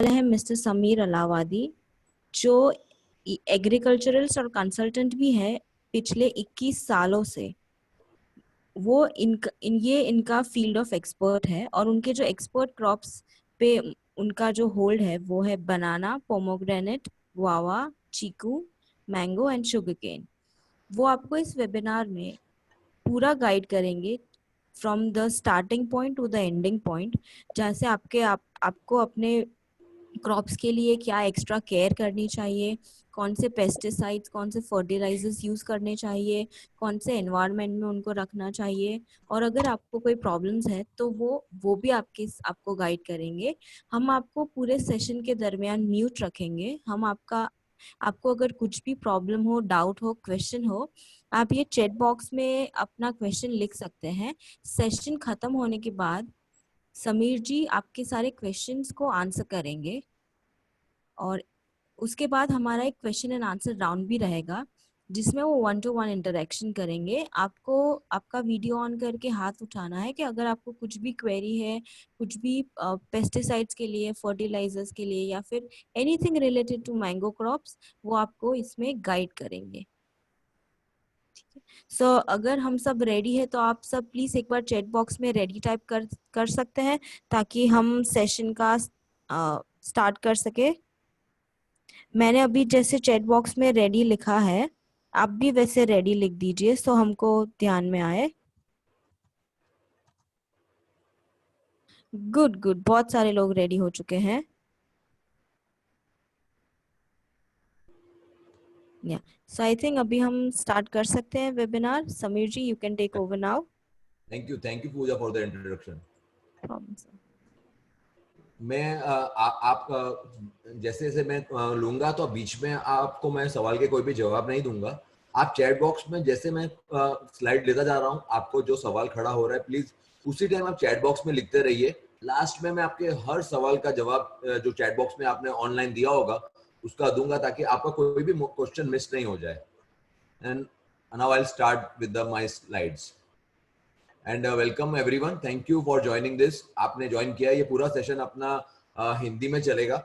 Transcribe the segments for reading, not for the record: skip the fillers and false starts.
है मिस्टर समीर अलावादी, जो एग्रीकल्चरल्स और कंसल्टेंट भी है पिछले 21 सालों से। वो ये इनका फील्ड ऑफ एक्सपर्ट है और उनके जो एक्सपर्ट क्रॉप्स पे उनका जो होल्ड है वो है banana, pomegranate, guava, chikoo, mango and sugar cane. वो आपको इस वेबिनार में पूरा गाइड करेंगे from the starting point to the ending point, जहाँ से आपको अपने क्रॉप्स के लिए क्या एक्स्ट्रा केयर करनी चाहिए, कौन से पेस्टिसाइड्स, कौन से फर्टिलाइजर्स यूज करने चाहिए, कौन से एनवायरनमेंट में उनको रखना चाहिए, और अगर आपको कोई प्रॉब्लम्स है तो वो भी आपको गाइड करेंगे। हम आपको पूरे सेशन के दरमियान म्यूट रखेंगे। हम आपको अगर कुछ भी प्रॉब्लम हो, डाउट हो, क्वेश्चन हो, आप ये चैट बॉक्स में अपना क्वेश्चन लिख सकते हैं। सेशन खत्म होने के बाद समीर जी आपके सारे क्वेश्चंस को आंसर करेंगे और उसके बाद हमारा एक क्वेश्चन एंड आंसर राउंड भी रहेगा, जिसमें वो 1-to-1 इंटरेक्शन करेंगे। आपको आपका वीडियो ऑन करके हाथ उठाना है कि अगर आपको कुछ भी क्वेरी है, कुछ भी पेस्टिसाइड्स के लिए, फर्टिलाइजर्स के लिए, या फिर anything related to mango crops, वो आपको इसमें गाइड करेंगे। सो अगर हम सब रेडी है तो आप सब प्लीज एक बार चैट बॉक्स में रेडी टाइप कर सकते हैं, ताकि हम सेशन का स्टार्ट कर सके। मैंने अभी जैसे चैट बॉक्स में रेडी लिखा है, आप भी वैसे रेडी लिख दीजिए सो हमको ध्यान में आए। गुड गुड, बहुत सारे लोग रेडी हो चुके हैं। या सो आई थिंक अभी हम स्टार्ट कर सकते हैं webinar. Sameer ji, you can take over now. Thank you Pooja for the introduction. Problem sir. मैं आप जैसे जैसे मैं लूंगा तो बीच में आपको मैं सवाल के कोई भी जवाब नहीं दूंगा। आप चैट बॉक्स में जैसे मैं स्लाइड लेता जा रहा हूँ, आपको जो सवाल खड़ा हो रहा है प्लीज उसी टाइम आप चैट बॉक्स में लिखते रहिए। लास्ट में मैं आपके हर सवाल का जवाब जो चैट बॉक्स में आपने ऑनलाइन दिया होगा उसका दूंगा, ताकि आपका कोई भी क्वेश्चन मिस नहीं हो जाए। And now I will start with my slides. And welcome everyone, thank you for joining this. आपने ज्वाइन किया, ये पूरा सेशन अपना हिंदी में चलेगा।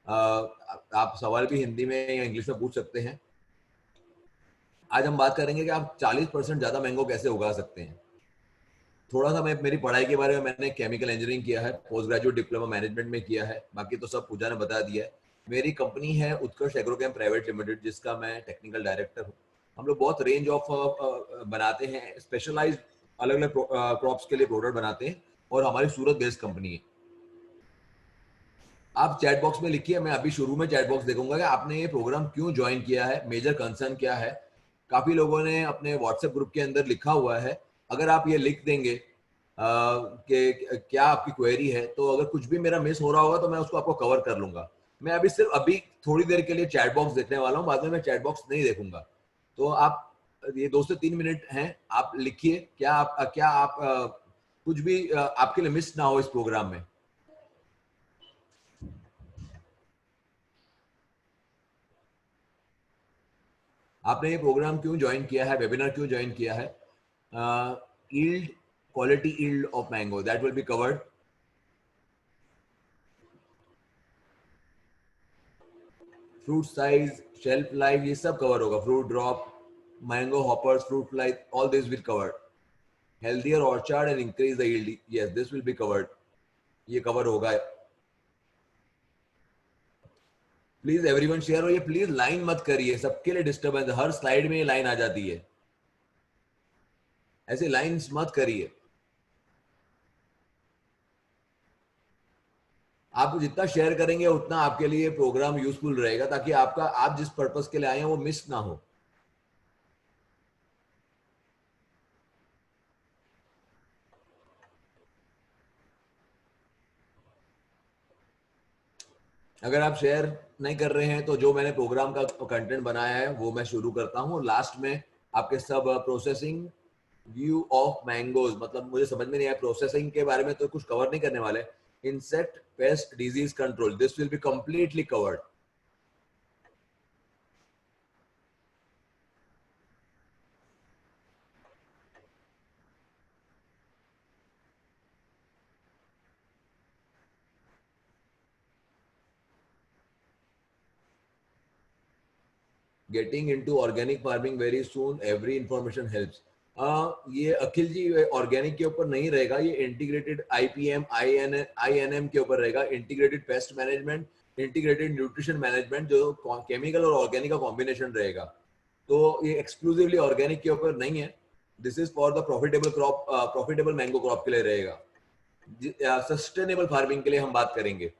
आप सवाल भी हिंदी में या इंग्लिश में पूछ सकते हैं। आज हम बात करेंगे कि आप 40% ज्यादा मैंगो कैसे उगा सकते हैं। थोड़ा सा मैं मेरी पढ़ाई के बारे में, मैंने केमिकल इंजीनियरिंग किया है, पोस्ट ग्रेजुएट डिप्लोमा मैनेजमेंट में किया है, बाकी तो सब पूजा ने बता दिया है। मेरी कंपनी है उत्कर्ष एग्रोकेम प्राइवेट लिमिटेड, जिसका मैं टेक्निकल डायरेक्टर हूँ। हम लोग बहुत रेंज ऑफ बनाते हैं, स्पेशलाइज अलग अलग क्रॉप्स के लिए प्रोडक्ट बनाते हैं, और हमारी सूरत बेस्ड कंपनी है। आप चैट बॉक्स में लिखिए, मैं अभी शुरू में चैट बॉक्स देखूंगा कि आपने ये प्रोग्राम क्यों ज्वाइन किया है, मेजर कंसर्न क्या है। काफी लोगों ने अपने व्हाट्सएप ग्रुप के अंदर लिखा हुआ है। अगर आप ये लिख देंगे कि क्या आपकी क्वेरी है, तो अगर कुछ भी मेरा मिस हो रहा होगा तो मैं उसको आपको कवर कर लूंगा। मैं अभी थोड़ी देर के लिए चैट बॉक्स देखने वाला हूँ, बाद में मैं चैट बॉक्स नहीं देखूंगा। तो आप ये 2 से 3 मिनट हैं, आप लिखिए क्या आप कुछ भी आपके लिए मिस ना हो इस प्रोग्राम में। आपने ये प्रोग्राम क्यों ज्वाइन किया है, वेबिनार क्यों ज्वाइन किया है? Yield, quality yield of mango, that will be covered. Fruit size, shelf life, ये सब कवर होगा। Fruit drop, mango hoppers, fruit fly, all this will covered. Healthier orchard and increase the yield, yes this will be covered, ये cover होगा। Please everyone share, और ये please line मत करिए, सबके लिए डिस्टर्बेंस, हर स्लाइड में ये लाइन आ जाती है, ऐसे लाइंस मत करिए। आप जितना शेयर करेंगे उतना आपके लिए प्रोग्राम यूजफुल रहेगा, ताकि आप जिस पर्पस के लिए आए हैं वो मिस ना हो। अगर आप शेयर नहीं कर रहे हैं तो जो मैंने प्रोग्राम का कंटेंट बनाया है वो मैं शुरू करता हूँ, और लास्ट में आपके सब प्रोसेसिंग व्यू ऑफ मैंगोज, मतलब मुझे समझ में नहीं आया प्रोसेसिंग के बारे में तो कुछ कवर नहीं करने वाले। Insect pest disease control, this will be completely covered. Getting into organic farming very soon, every information helps. ये अखिल जी ऑर्गेनिक के ऊपर नहीं रहेगा, ये इंटीग्रेटेड आईपीएम आईएनएम के ऊपर रहेगा, integrated pest management, integrated nutrition management, जो केमिकल और ऑर्गेनिक का कॉम्बिनेशन रहेगा। तो ये एक्सक्लूसिवली ऑर्गेनिक के ऊपर नहीं है, this is for the profitable crop, profitable mango crop के लिए रहेगा। सस्टेनेबल फार्मिंग के लिए हम बात करेंगे।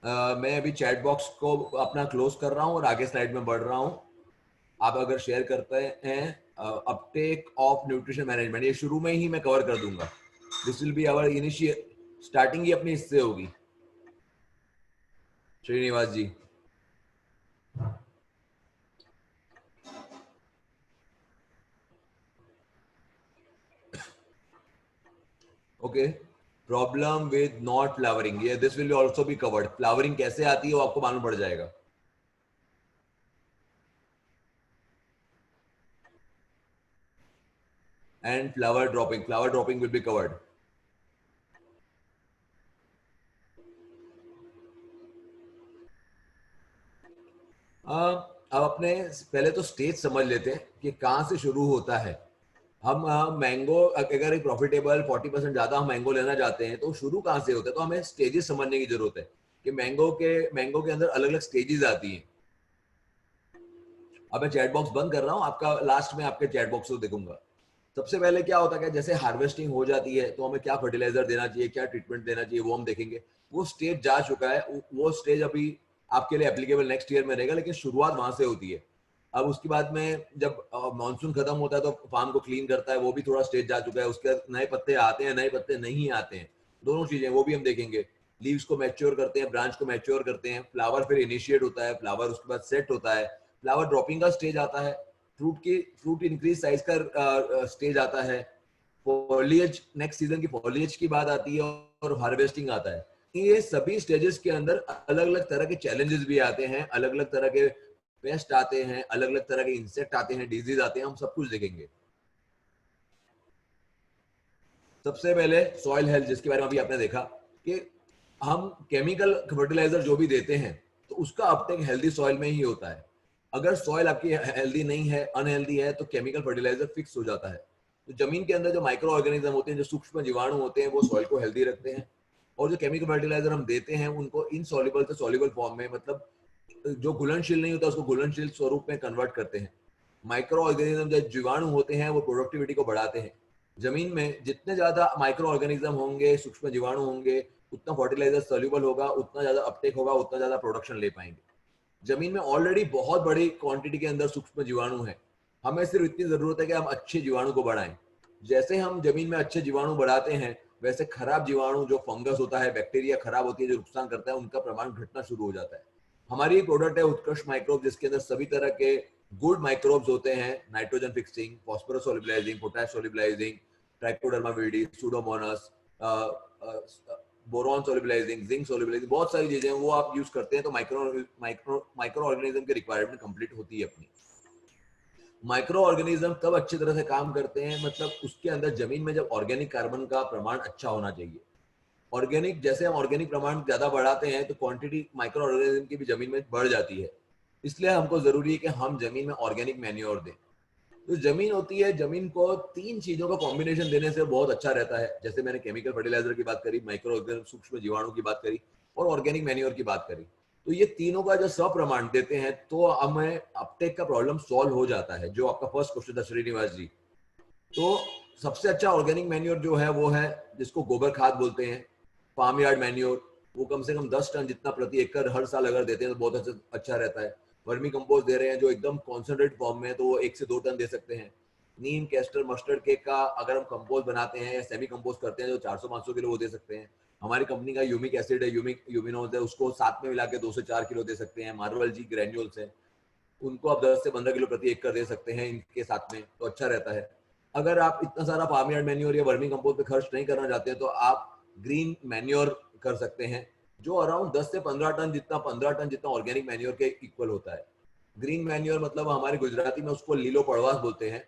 मैं अभी चैट बॉक्स को अपना क्लोज कर रहा हूं और आगे स्लाइड में बढ़ रहा हूं। आप अगर शेयर करते हैं अपटेक ऑफ न्यूट्रिशन मैनेजमेंट, ये शुरू में ही मैं कवर कर दूंगा। This will be our initial, starting ही अपनी इससे होगी। Srinivas ji, okay. Problem with not flowering, ये this will also be covered. Flowering कैसे आती है वो आपको मालूम पड़ जाएगा। And flower dropping will be covered. अब अपने पहले तो स्टेज समझ लेते हैं कि कहाँ से शुरू होता है। हम मैंगो अगर एक प्रॉफिटेबल 40% ज्यादा हम मैंगो लेना चाहते हैं तो शुरू कहाँ से होता है, तो हमें स्टेजेस समझने की जरूरत है कि मैंगो के अंदर अलग अलग स्टेजेस आती हैं। अब मैं चैट बॉक्स बंद कर रहा हूँ, आपका लास्ट में आपके चैट बॉक्स को देखूंगा। सबसे पहले क्या होता है, जैसे हार्वेस्टिंग हो जाती है तो हमें क्या फर्टिलाइजर देना चाहिए, क्या ट्रीटमेंट देना चाहिए, वो हम देखेंगे। वो स्टेज जा चुका है, वो स्टेज अभी आपके लिए एप्लीकेबल नेक्स्ट ईयर में रहेगा, लेकिन शुरुआत वहां से होती है। अब उसके बाद में जब मानसून खत्म होता है तो फार्म को क्लीन करता है, वो भी थोड़ा स्टेज जा चुका है। उसके बाद नए पत्ते आते हैं, नए पत्ते नहीं आते हैं, दोनों चीजें वो भी हम देखेंगे। लीव्स को मैच्योर करते हैं, ब्रांच को मैच्योर करते हैं, फ्लावर फिर इनिशिएट होता है, फ्लावर उसके बाद सेट होता है, फ्लावर ड्रॉपिंग का स्टेज आता है, फ्रूट इंक्रीज साइज का स्टेज आता है, फॉलिएज नेक्स्ट सीजन की फॉलिएज की बात आती है, और हार्वेस्टिंग आता है। ये सभी स्टेजेस के अंदर अलग अलग तरह के चैलेंजेस भी आते हैं, अलग अलग तरह के पेस्ट आते हैं, अलग अलग तरह के इंसेक्ट आते हैं, डिजीज आते हैं, हम सब कुछ देखेंगे। सबसे पहले सॉइल हेल्थ, जिसके बारे में अभी आपने देखा कि हम केमिकल फर्टिलाइजर जो भी देते हैं तो उसका अपटेक हेल्दी सॉइल में ही होता है। अगर सॉइल आपकी हेल्दी नहीं है, अनहेल्दी है, तो केमिकल फर्टिलाइजर फिक्स हो जाता है। तो जमीन के अंदर जो माइक्रो ऑर्गेनिज्म होते हैं, जो सूक्ष्म जीवाणु होते हैं, वो सॉइल को हेल्दी रखते हैं। और जो केमिकल फर्टिलाइजर हम देते हैं उनको इनसॉल्युबल से सॉल्युबल फॉर्म में, मतलब जो घुलनशील नहीं होता उसको घुलनशील स्वरूप में कन्वर्ट करते हैं। माइक्रो ऑर्गेनिज्म जो जीवाणु होते हैं वो प्रोडक्टिविटी को बढ़ाते हैं। जमीन में जितने ज्यादा माइक्रो ऑर्गेनिज्म होंगे, सूक्ष्म जीवाणु होंगे, उतना फर्टिलाइजर सॉल्युबल होगा, उतना ज्यादा अपटेक होगा, उतना ज्यादा प्रोडक्शन ले पाएंगे। जमीन में ऑलरेडी बहुत बड़ी क्वांटिटी के अंदर सूक्ष्म जीवाणु है, हमें सिर्फ इतनी जरूरत है कि हम अच्छे जीवाणु को बढ़ाएं। जैसे हम जमीन में अच्छे जीवाणु बढ़ाते हैं, वैसे खराब जीवाणु जो फंगस होता है, बैक्टीरिया खराब होती है जो नुकसान करता है, उनका प्रमाण घटना शुरू हो जाता है। हमारी प्रोडक्ट है उत्कृष्ट माइक्रोब, जिसके अंदर सभी तरह के गुड माइक्रोब्स होते हैं, nitrogen fixing, phosphorus solubilising, potash solubilising, Trichoderma viride, Pseudomonas, boron solubilising, zinc solubilising, बहुत सारी चीजें वो आप यूज करते हैं तो माइक्रो ऑर्गेनिज्म की रिक्वायरमेंट कंप्लीट होती है अपनी। माइक्रो ऑर्गेनिज्म तब अच्छी तरह से काम करते हैं, मतलब उसके अंदर जमीन में जब ऑर्गेनिक कार्बन का प्रमाण अच्छा होना चाहिए। ऑर्गेनिक, जैसे हम ऑर्गेनिक प्रमाण ज्यादा बढ़ाते हैं तो क्वांटिटी माइक्रो ऑर्गेनिज्म की भी जमीन में बढ़ जाती है। इसलिए हमको जरूरी है कि हम जमीन में ऑर्गेनिक मैन्योर दें। तो जमीन होती है, जमीन को तीन चीजों का कॉम्बिनेशन देने से बहुत अच्छा रहता है। जैसे मैंने केमिकल फर्टिलाइजर की बात करी, माइक्रो ऑर्गेनिज्म सूक्ष्म जीवाणु की बात करी, और ऑर्गेनिक मैन्योर की बात करी। तो ये तीनों का जो सप्रमाण देते हैं तो हमें अपटेक का प्रॉब्लम सॉल्व हो जाता है, जो आपका फर्स्ट क्वेश्चन था श्रीनिवास जी। तो सबसे अच्छा ऑर्गेनिक मैन्योर जो है वो है जिसको गोबर खाद बोलते हैं, फार्म यार्ड मैन्योर। वो कम से कम 10 टन जितना प्रति एकड़ हर साल अगर देते हैं तो बहुत अच्छा रहता है। वर्मी कंपोस्ट दे रहे हैं जो एकदम कॉन्सेंट्रेट फॉर्म में, तो वो 1 से 2 टन दे सकते हैं। नीम, कैस्टर, मस्टर्ड केक का अगर हम कंपोस्ट बनाते हैं या सेमी कंपोस्ट करते हैं, जो 400-500 किलो वो दे सकते हैं। हमारी कंपनी का यूमिक एसिड है, यूमिनोज है, उसको साथ में मिला के 2 से 4 किलो दे सकते हैं। मार्वल जी ग्रेन्यूल्स हैं, उनको आप 10 से 15 किलो प्रति एकड़ दे सकते हैं इनके साथ में, तो अच्छा रहता है। अगर आप इतना सारा फार्म यार्ड मैन्योर या वर्मी कंपोस्ट पे खर्च नहीं करना चाहते हैं तो आप ग्रीन मैन्योर कर सकते हैं, जो अराउंड 10 से 15 टन जितना ऑर्गेनिक मैन्योर के इक्वल होता है। ग्रीन मैन्योर मतलब हमारे गुजराती में उसको लीलो पड़वास बोलते हैं।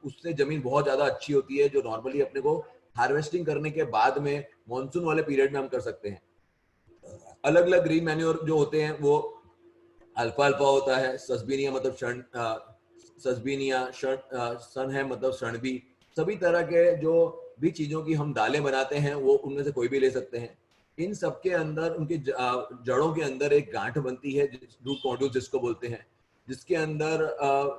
उससे जमीन बहुत ज्यादा अच्छी होती है, जो नॉर्मली अपने को हार्वेस्टिंग करने के बाद में मॉनसून वाले पीरियड में हम कर सकते हैं। अलग अलग ग्रीन मैन्योर जो होते हैं वो अल्फा अल्फा होता है, सस्बिनिया मतलब क्षण, सस्बिनिया सन है मतलब शणबी, सभी तरह के जो भी चीजों की हम दालें बनाते हैं वो उनमें से कोई भी ले सकते हैं। इन सब के अंदर उनके जड़ों के अंदर एक गांठ बनती है, रूट नोड्यूल जिसको बोलते हैं, जिसके अंदर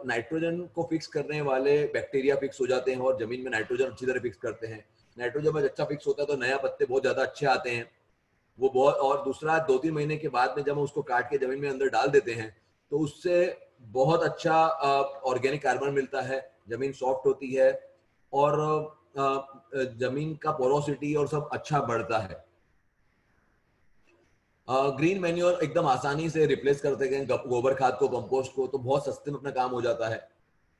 नाइट्रोजन को फिक्स करने वाले बैक्टीरिया फिक्स हो जाते हैं और जमीन में नाइट्रोजन अच्छी तरह फिक्स करते हैं। नाइट्रोजन में अच्छा फिक्स होता है तो नया पत्ते बहुत ज्यादा अच्छे आते हैं वो बहुत। और दूसरा 2-3 महीने के बाद में जब हम उसको काट के जमीन में अंदर डाल देते हैं तो उससे बहुत अच्छा ऑर्गेनिक कार्बन मिलता है, जमीन सॉफ्ट होती है और जमीन का पोरोसिटी और सब अच्छा बढ़ता है। ग्रीन मैन्योर एकदम आसानी से रिप्लेस कर सकते हैं गोबर खाद को, कंपोस्ट को, तो बहुत सस्ते में अपना काम हो जाता है।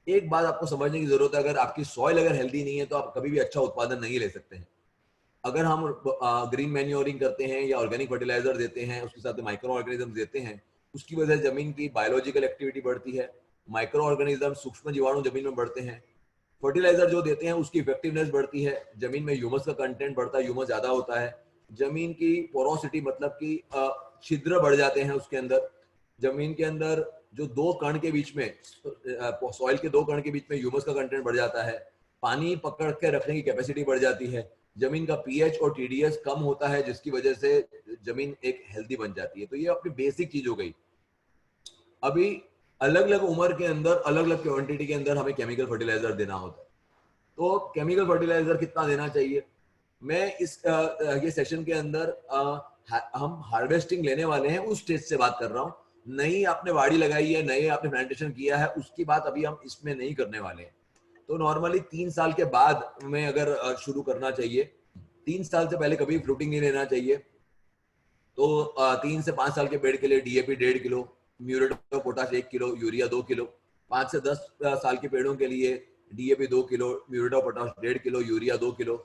एक बात आपको समझने की जरूरत है, अगर आपकी सॉइल अगर हेल्दी नहीं है तो आप कभी भी अच्छा उत्पादन नहीं ले सकते हैं। अगर हम ग्रीन मैन्योरिंग करते हैं या ऑर्गेनिक फर्टिलाइजर देते हैं, उसके साथ माइक्रो ऑर्गेनिज्म देते हैं, उसकी वजह से जमीन की बायोलॉजिकल एक्टिविटी बढ़ती है, माइक्रो ऑर्गेनिज्म सूक्ष्म जीवाणु जमीन में बढ़ते हैं। फर्टिलाइजर जो देते हैं उसकी इफेक्टिवनेस बढ़ती है, जमीन में ह्यूमस का कंटेंट बढ़ता है, ह्यूमस ज्यादा होता है, जमीन की पोरोसिटी मतलब कि छिद्र बढ़ जाते हैं उसके अंदर। जमीन के अंदर जो दो कण के बीच में, सॉइल के दो कण के बीच में ह्यूमस का कंटेंट बढ़ जाता है, पानी पकड़ के रखने की कैपेसिटी बढ़ जाती है, जमीन का पीएच और टीडीएस कम होता है, जिसकी वजह से जमीन एक हेल्दी बन जाती है। तो ये अपनी बेसिक चीज हो गई। अभी अलग अलग उम्र के अंदर अलग अलग क्वांटिटी के अंदर हमें केमिकल फर्टिलाइजर देना होता है। तो केमिकल फर्टिलाइजर कितना देना चाहिए, मैं इस ये सेशन के अंदर हम हार्वेस्टिंग लेने वाले हैं उस स्टेज से बात कर रहा हूँ। नई आपने वाड़ी लगाई है, नई आपने प्लांटेशन किया है, उसकी बात अभी हम इसमें नहीं करने वाले हैं। तो नॉर्मली 3 साल के बाद में अगर शुरू करना चाहिए, 3 साल से पहले कभी फ्रूटिंग नहीं लेना चाहिए। तो 3 से 5 साल के पेड़ के लिए DAP 1.5 kilo, muriate of potash 1 kilo, urea 2 kilo. 5 से 10 साल के पेड़ों के लिए DAP 2 kilo, muriate of potash 1.5 kilo, urea 2 kilo.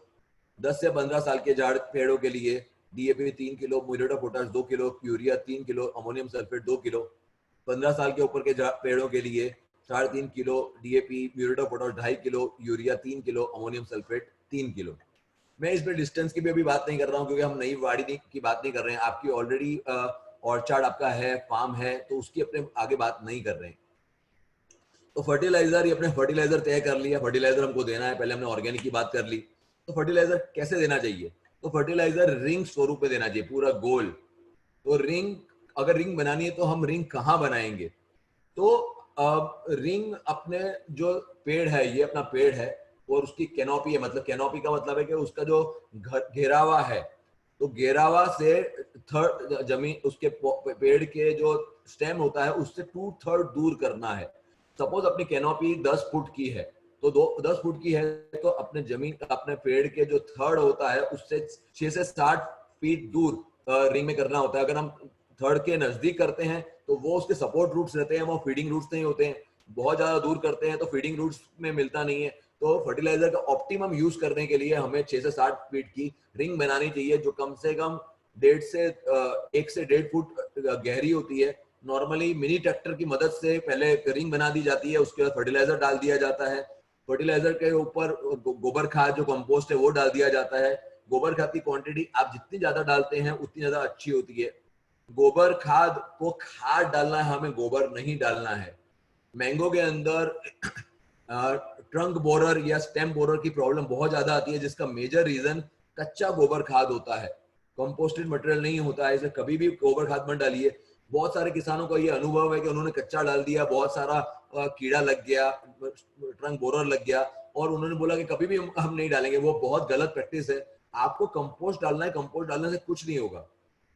10 से 15 साल के झाड़ पेड़ों के लिए DAP 3 kilo, muriate of potash 2 kilo, urea 3 kilo, ammonium sulphate 2 kilo. 15 साल के ऊपर के पेड़ों के लिए 3.5 kilo DAP, muriate of potash 2.5 kilo, urea 3 kilo, ammonium sulphate 3 kilo. मैं इसमें डिस्टेंस की भी अभी बात नहीं कर रहा हूँ, क्योंकि हम नई वाड़ी की बात नहीं कर रहे हैं। आपकी ऑलरेडी ऑर्चार्ड आपका है, फार्म है, तो उसकी अपने आगे बात नहीं कर रहे हैं। तो फर्टिलाइजर, ये अपने फर्टिलाइजर तय कर लिया, फर्टिलाइजर हमको देना है। पहले हमने ऑर्गेनिक की बात कर ली, तो फर्टिलाइजर कैसे देना चाहिए, तो फर्टिलाइजर रिंग स्वरूप में देना चाहिए, पूरा गोल। तो रिंग, अगर रिंग बनानी है तो हम रिंग कहाँ बनाएंगे, तो रिंग अपने जो पेड़ है, ये अपना पेड़ है और उसकी कैनोपी है, मतलब कैनोपी का मतलब है कि उसका जो घेरावा है, तो घेरावा से थर्ड जमीन, उसके पेड़ के जो स्टेम होता है उससे 2/3 दूर करना है। सपोज अपनी कैनोपी 10 फुट की है, तो 10 फुट की है, तो अपने जमीन, अपने पेड़ के जो थर्ड होता है उससे 6 से 7 फीट दूर रिंग में करना होता है। अगर हम थर्ड के नजदीक करते हैं तो वो उसके सपोर्ट रूट्स रहते हैं, वो फीडिंग रूट्स नहीं होते हैं। बहुत ज्यादा दूर करते हैं तो फीडिंग रूट्स में मिलता नहीं है। तो फर्टिलाइजर का ऑप्टिमम यूज करने के लिए हमें 6 से 7 फीट की रिंग बनानी चाहिए, जो कम से कम 1 से 1.5 फुट गहरी होती है। नॉर्मली मिनी ट्रैक्टर की मदद से पहले रिंग बना दी जाती है, उसके बाद फर्टिलाइजर डाल दिया जाता है। फर्टिलाइजर के ऊपर गोबर खाद जो कंपोस्ट है वो डाल दिया जाता है। गोबर खाद की क्वांटिटी आप जितनी ज्यादा डालते हैं उतनी ज्यादा अच्छी होती है। गोबर खाद को खाद डालना है, हमें गोबर नहीं डालना है। मैंगो के अंदर ट्रंक बोरर या स्टेम बोरर की प्रॉब्लम बहुत ज्यादा आती है, जिसका मेजर रीजन कच्चा गोबर खाद होता है, कंपोस्टेड मटेरियल नहीं होता है। इसे कभी भी गोबर खाद मत डालिए। बहुत सारे किसानों का ये अनुभव है कि उन्होंने कच्चा डाल दिया, बहुत सारा कीड़ा लग गया, ट्रंक बोरर लग गया, और उन्होंने बोला कि कभी भी हम नहीं डालेंगे। वो बहुत गलत प्रैक्टिस है। आपको कंपोस्ट डालना है, कंपोस्ट डालने से कुछ नहीं होगा।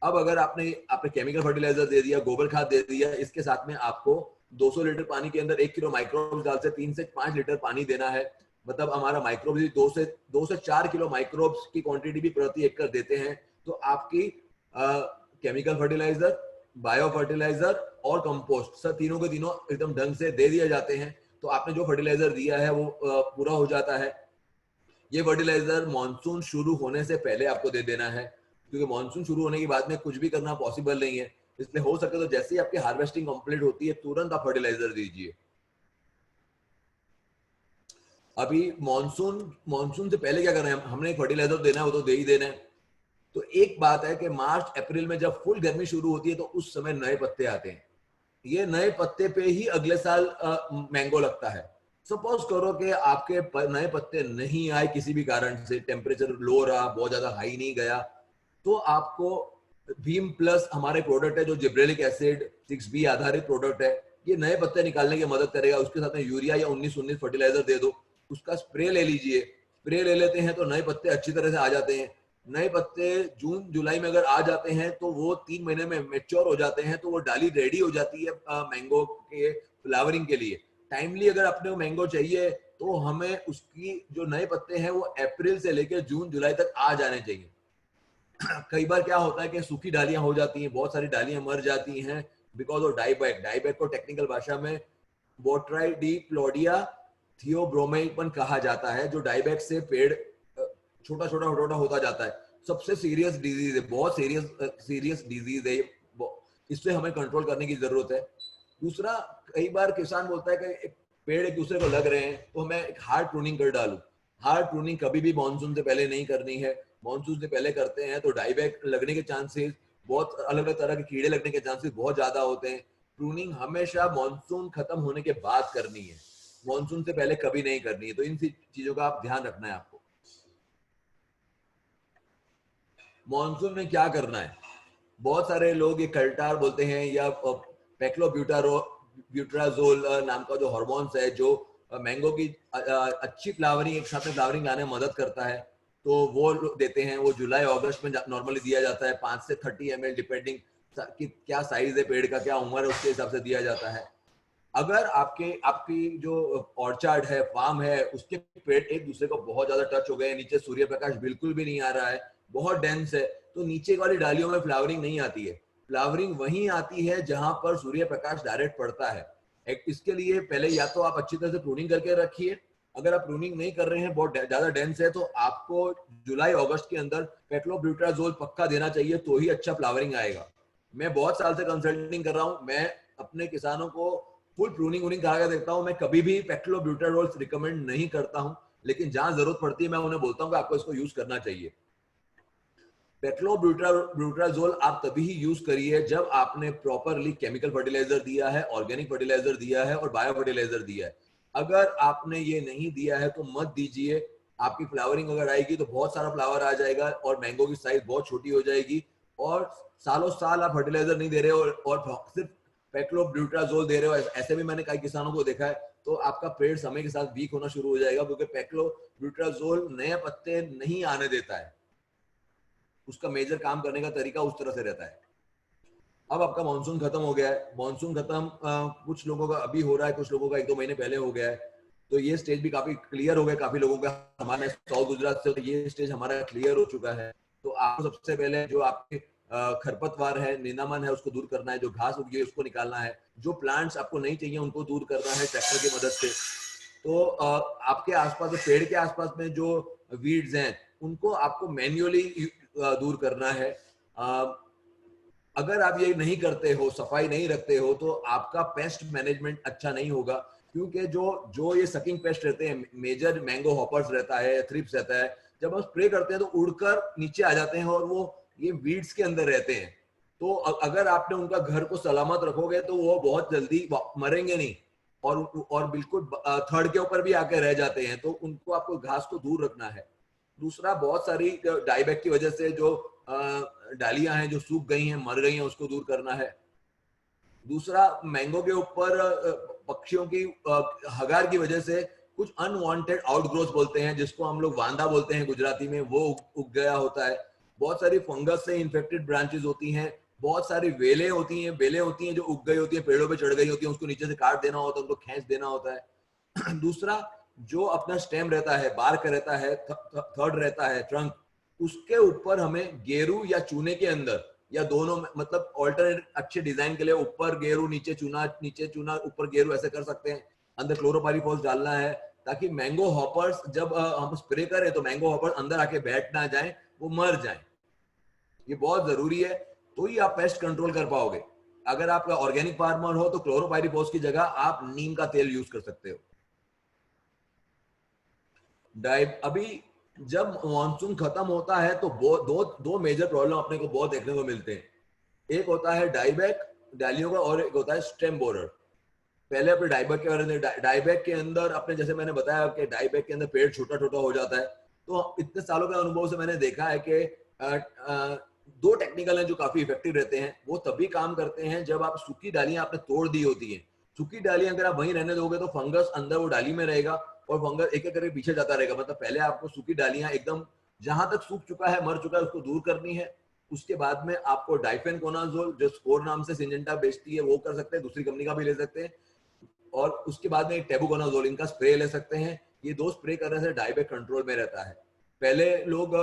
अब अगर आपने केमिकल फर्टिलाइजर दे दिया, गोबर खाद दे दिया, इसके साथ में आपको 200 लीटर पानी के अंदर 1 किलो माइक्रोब्स डाल से 3 से 5 लीटर पानी देना है। मतलब हमारा माइक्रोब्स भी 2 से 4 किलो माइक्रोब्स की क्वांटिटी भी प्रति एकड़ देते हैं। तो आपकी केमिकल फर्टिलाइजर, बायो फर्टिलाइजर और कंपोस्ट, सब तीनों के तीनों एकदम ढंग से दे दिए जाते हैं। तो आपने जो फर्टिलाइजर दिया है वो पूरा हो जाता है। ये फर्टिलाइजर मॉनसून शुरू होने से पहले आपको दे देना है, क्योंकि मॉनसून शुरू होने के बाद में कुछ भी करना पॉसिबल नहीं है। इसलिए हो सके तो जैसे ही आपकी हार्वेस्टिंग कंप्लीट होती है तुरंत आप फर्टिलाइजर दीजिए। अभी मॉनसून मॉनसून से पहले क्या कर रहे हैं हमने एक फर्टिलाइजर देना है, वो तो दे ही देना है। तो एक बात है कि मार्च अप्रैल में जब फुल गर्मी शुरू होती है तो उस समय नए पत्ते आते हैं। ये नए पत्ते पे ही अगले साल मैंगो लगता है। सपोज करो कि आपके नए पत्ते नहीं आए किसी भी कारण से, टेम्परेचर लो रहा, बहुत ज्यादा हाई नहीं गया, तो आपको भीम प्लस हमारे प्रोडक्ट है जो जिब्रेलिक एसिड 6B आधारित प्रोडक्ट है, ये नए पत्ते निकालने की मदद करेगा। उसके साथ में यूरिया या 19-19 फर्टिलाइजर दे दो, उसका स्प्रे ले लीजिए। स्प्रे ले लेते हैं तो नए पत्ते अच्छी तरह से आ जाते हैं। नए पत्ते जून जुलाई में अगर आ जाते हैं तो वो 3 महीने में मेच्योर हो जाते हैं, तो वो डाली रेडी हो जाती है मैंगो के फ्लावरिंग के लिए। टाइमली अगर अपने मैंगो चाहिए तो हमें उसकी जो नए पत्ते हैं वो अप्रैल से लेकर जून जुलाई तक आ जाने चाहिए। कई बार क्या होता है कि सूखी डालियां हो जाती हैं, बहुत सारी डालियां मर जाती हैं बिकॉज ऑफ डाईबैक। डाईबैक को टेक्निकल भाषा में बोट्राइडिप्लोडिया थियोब्रोमेपन कहा जाता है, जो डाईबैक से पेड़ छोटा छोटा छोटा होता जाता है। सबसे सीरियस डिजीज है, बहुत सीरियस डिजीज है, इससे हमें कंट्रोल करने की जरूरत है। दूसरा, कई बार किसान बोलता है कि एक पेड़ एक दूसरे को लग रहे हैं तो मैं एक हार्ड प्रूनिंग कर डालूं। हार्ड प्रूनिंग कभी भी मॉनसून से पहले नहीं करनी है। मॉनसून से पहले करते हैं तो डाईबैक लगने के चांसेस, बहुत अलग अलग तरह के कीड़े लगने के चांसेस बहुत ज्यादा होते हैं। प्रूनिंग हमेशा मॉनसून खत्म होने के बाद करनी है, मॉनसून से पहले कभी नहीं करनी है। तो इन चीजों का आप ध्यान रखना है आपको। मॉनसून में क्या करना है, बहुत सारे लोग ये कल्टार बोलते हैं या ब्यूट्राजोल नाम का जो हार्मोन्स है, जो मैंगो की अच्छी फ्लावरिंग, एक साथ में फ्लावरिंग लाने में मदद करता है, तो वो देते हैं। वो जुलाई अगस्त में नॉर्मली दिया जाता है, 5 से 30 ml डिपेंडिंग कि क्या साइज है पेड़ का, क्या उम्र है, उसके हिसाब से दिया जाता है। अगर आपकी जो ऑर्चार्ड है, फार्म है, उसके पेड़ एक दूसरे को बहुत ज्यादा टच हो गए हैं, नीचे सूर्य प्रकाश बिल्कुल भी नहीं आ रहा है, बहुत डेंस है, तो नीचे वाली डालियों में फ्लावरिंग नहीं आती है। फ्लावरिंग वहीं आती है जहां पर सूर्य प्रकाश डायरेक्ट पड़ता है। इसके लिए पहले या तो आप अच्छी तरह से प्रूनिंग करके रखिए। अगर आप प्रूनिंग नहीं कर रहे हैं, बहुत ज्यादा डेंस है, तो आपको जुलाई अगस्त के अंदर पेक्लोब्यूटाजोल पक्का देना चाहिए, तो ही अच्छा फ्लावरिंग आएगा। मैं बहुत साल से कंसल्टिंग कर रहा हूं, मैं अपने किसानों को फुल प्रूनिंग वूनिंग करा के देखता हूं। मैं कभी भी पेक्लोब्यूटाजोल रिकमेंड नहीं करता हूं, लेकिन जहां जरूरत पड़ती है मैं उन्हें बोलता हूं कि आपको इसको यूज करना चाहिए। पेक्लोब्यूटाजोल आप तभी ही यूज करिए जब आपने प्रॉपरली केमिकल फर्टिलाइजर दिया है, ऑर्गेनिक फर्टिलाइजर दिया है और बायो फर्टिलाइजर दिया है। अगर आपने ये नहीं दिया है तो मत दीजिए। आपकी फ्लावरिंग अगर आएगी तो बहुत सारा फ्लावर आ जाएगा और मैंगो की साइज बहुत छोटी हो जाएगी, और सालों साल आप फर्टिलाइजर नहीं दे रहे हो और सिर्फ पेक्लोब्यूटाजोल दे रहे हो। ऐसे भी मैंने कई किसानों को देखा है, तो आपका पेड़ समय के साथ वीक होना शुरू हो जाएगा, क्योंकि पेक्लोब्यूटाजोल नए पत्ते नहीं आने देता है। उसका मेजर काम करने का तरीका उस तरह से रहता है। अब आपका मानसून खत्म हो गया है। मानसून खत्म कुछ लोगों का अभी हो रहा है, कुछ लोगों का 1-2 महीने पहले हो गया है, तो ये स्टेज भी काफी क्लियर हो गया काफी लोगों का। हमारे साउथ गुजरात से ये स्टेज हमारा क्लियर हो चुका है। तो आपको सबसे पहले जो आपके खरपतवार है, निंदामन है, उसको दूर करना है। जो घास उगी है उसको निकालना है। जो प्लांट्स आपको नहीं चाहिए उनको दूर करना है ट्रैक्टर की मदद से। तो आपके आसपास, पेड़ के आसपास में जो वीड्स हैं उनको आपको मैन्युअली दूर करना है। अगर आप ये नहीं करते हो, सफाई नहीं रखते हो, तो आपका पेस्ट मैनेजमेंट अच्छा नहीं होगा, क्योंकि जो जो ये सकिंग पेस्ट रहते हैं, मेजर मैंगो हॉपर्स रहता है, थ्रिप्स रहता है, जब हम स्प्रे करते हैं तो उड़कर नीचे आ जाते हैं और वो ये वीड्स के अंदर रहते हैं। तो अगर आपने उनका घर को सलामत रखोगे तो वो बहुत जल्दी मरेंगे नहीं, और बिल्कुल थर्ड के ऊपर भी आके रह जाते हैं, तो उनको आपको घास को दूर रखना है। दूसरा, बहुत सारी डाईबैक की वजह से जो डालियां हैं जो सूख गई हैं, मर गई हैं, उसको दूर करना है। दूसरा, मैंगो के ऊपर पक्षियों की हगार की वजह से कुछ अनवांटेड आउटग्रोथ बोलते हैं, जिसको हम लोग वांदा बोलते हैं गुजराती में, वो उग गया होता है। बहुत सारी फंगस से इन्फेक्टेड ब्रांचेस होती हैं, बहुत सारी बेलें होती हैं जो उग गई होती हैं, पेड़ों पे चढ़ गई होती हैं, उसको नीचे से काट देना होता है, उनको खींच देना होता है। दूसरा, जो अपना स्टेम रहता है, बार्क रहता है, थर्ड रहता है, ट्रंक, उसके ऊपर हमें गेरू या चूने के अंदर, या दोनों में, मतलब ऑल्टरनेट अच्छे डिजाइन के लिए ऊपर गेरू नीचे चूना, नीचे चूना ऊपर गेरू, ऐसे कर सकते हैं। अंदर क्लोरोपाइरीफॉस डालना है, ताकि मैंगो हॉपर्स जब हम स्प्रे करें तो मैंगो हॉपर्स अंदर आके बैठ ना जाए, वो मर जाए। ये बहुत जरूरी है, तो ही आप पेस्ट कंट्रोल कर पाओगे। अगर आप ऑर्गेनिक फार्मर हो तो क्लोरोपाइरीफॉस की जगह आप नीम का तेल यूज कर सकते हो। अभी जब मानसून खत्म होता है तो दो दो मेजर प्रॉब्लम अपने को बहुत देखने को मिलते हैं। एक होता है डाईबैक डालियों का, और एक होता है स्टेम बोरर। पहले अपने डाईबैक के बारे में, डाईबैक के अंदर अपने, जैसे मैंने बताया कि डाईबैक के अंदर पेड़ छोटा छोटा हो जाता है। तो इतने सालों के अनुभव से मैंने देखा है कि दो टेक्निकल हैं जो काफी इफेक्टिव रहते हैं। वो तभी काम करते हैं जब आप सूखी डालियां आपने तोड़ दी होती हैं। सूखी डालियां अगर आप वहीं रहने दोगे तो फंगस अंदर वो डाली में रहेगा और फंगस एक एक करके पीछे जाता रहेगा। मतलब पहले आपको सूखी डालियां एकदम जहां तक सूख चुका है, मर चुका है, उसको दूर करनी है। उसके बाद में आपको डाइफेनकोनाजोल, जो स्कोर नाम से सिंजेंटा बेचती है, वो कर सकते हैं, दूसरी कंपनी का भी ले सकते हैं। और उसके बाद में टेबुकोनाजोल, इनका स्प्रे ले सकते हैं। ये दो स्प्रे करने से डायबैक कंट्रोल में रहता है। पहले लोग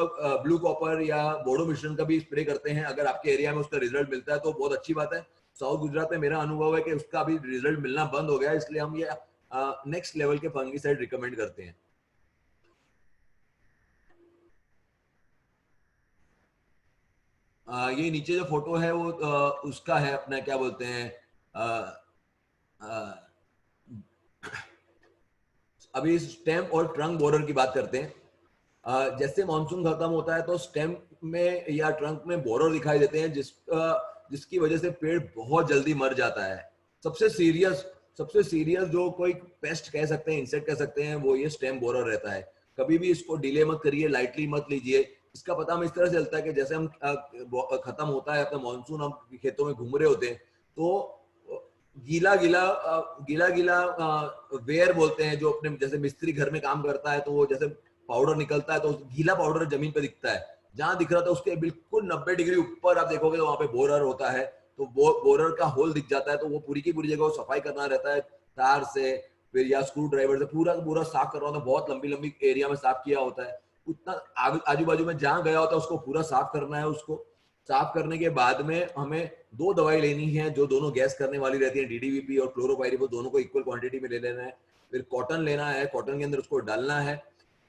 ब्लू कॉपर या बोडो मिश्रण का भी स्प्रे करते हैं। अगर आपके एरिया में उसका रिजल्ट मिलता है तो बहुत अच्छी बात है। साउथ गुजरात में मेरा अनुभव है कि उसका अभी रिजल्ट मिलना बंद हो गया है, इसलिए हम ये नेक्स्ट लेवल के फंगीसाइड रिकमेंड करते हैं। ये नीचे जो फोटो है वो उसका है, अपना क्या बोलते हैं, अभी स्टेम और ट्रंक बोरर की बात करते हैं। जैसे मानसून खत्म होता है तो स्टेम में या ट्रंक में बोरर दिखाई देते हैं, जिसकी वजह से पेड़ बहुत जल्दी मर जाता है। सबसे सीरियस जो कोई पेस्ट कह सकते हैं, इंसेक्ट कह सकते हैं, वो ये स्टेम बोरर रहता है। कभी भी इसको डिले मत करिए, लाइटली मत लीजिए। इसका पता हमें इस तरह से चलता है कि जैसे हम खत्म होता है अपना मानसून, हम खेतों में घूम रहे होते हैं तो गीला गीला गीला गीला वेयर बोलते हैं, जो अपने जैसे मिस्त्री घर में काम करता है तो वो जैसे पाउडर निकलता है तो गीला पाउडर जमीन पे दिखता है। जहां दिख रहा था उसके बिल्कुल 90 डिग्री ऊपर आप देखोगे तो वहां पे बोरर होता है। तो बोरर का होल दिख जाता है, तो वो पूरी की पूरी जगह सफाई करना रहता है तार से, फिर या स्क्रू ड्राइवर से पूरा का पूरा साफ करना होता है। बहुत लंबी लंबी एरिया में साफ किया होता है। उतना आजू बाजू में जहां गया होता है उसको पूरा साफ करना है। उसको साफ करने के बाद में हमें दो दवाई लेनी है जो दोनों गैस करने वाली रहती है, डीडीवीपी और क्लोरोपाइरिफॉस, दोनों को इक्वल क्वांटिटी में ले लेना है। फिर कॉटन लेना है, कॉटन के अंदर उसको डालना है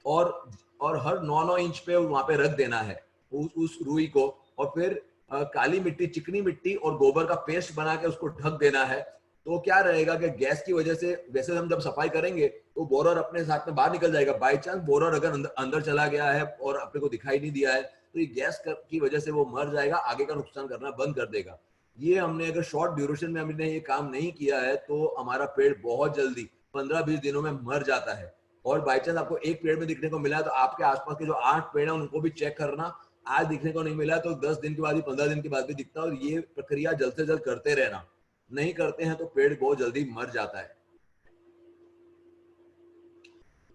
और हर 9-9 इंच पे वहां पे रख देना है उस रुई को। और फिर काली मिट्टी, चिकनी मिट्टी और गोबर का पेस्ट बना के उसको ढक देना है। तो क्या रहेगा कि गैस की वजह से, वैसे हम जब सफाई करेंगे तो बोरर अपने साथ में बाहर निकल जाएगा। बाई चांस बोरर अगर अंदर चला गया है और अपने को दिखाई नहीं दिया है तो ये गैस की वजह से वो मर जाएगा, आगे का नुकसान करना बंद कर देगा। ये हमने अगर शॉर्ट ड्यूरेशन में हमने ये काम नहीं किया है तो हमारा पेड़ बहुत जल्दी 15-20 दिनों में मर जाता है। और बाई चांस आपको एक पेड़ में दिखने को मिला है तो आपके आसपास के जो 8 पेड़ हैं उनको भी चेक करना। आज दिखने को नहीं मिला तो 10 दिन के बाद भी, 15 दिन के बाद भी दिखता है। और ये प्रक्रिया जल्द से जल्द करते रहना। नहीं करते हैं तो पेड़ बहुत जल्दी मर जाता है।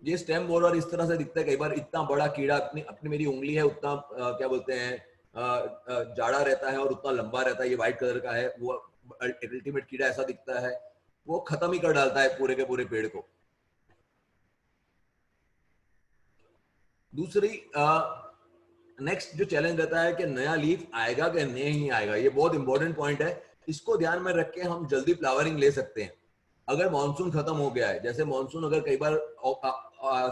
ये स्टेम बोरर इस तरह से दिखता है। कई बार इतना बड़ा कीड़ा, अपनी अपनी मेरी उंगली है उतना क्या बोलते हैं जाड़ा रहता है और उतना लंबा रहता है। ये व्हाइट कलर का है। वो अल्टीमेट कीड़ा ऐसा दिखता है। वो खत्म ही कर डालता है पूरे के पूरे पेड़ को। दूसरी नेक्स्ट जो चैलेंज रहता है कि नया लीफ आएगा कि नहीं आएगा। ये बहुत इंपॉर्टेंट पॉइंट है। इसको ध्यान में रख के हम जल्दी फ्लावरिंग ले सकते हैं। अगर मानसून खत्म हो गया है, जैसे मानसून अगर कई बार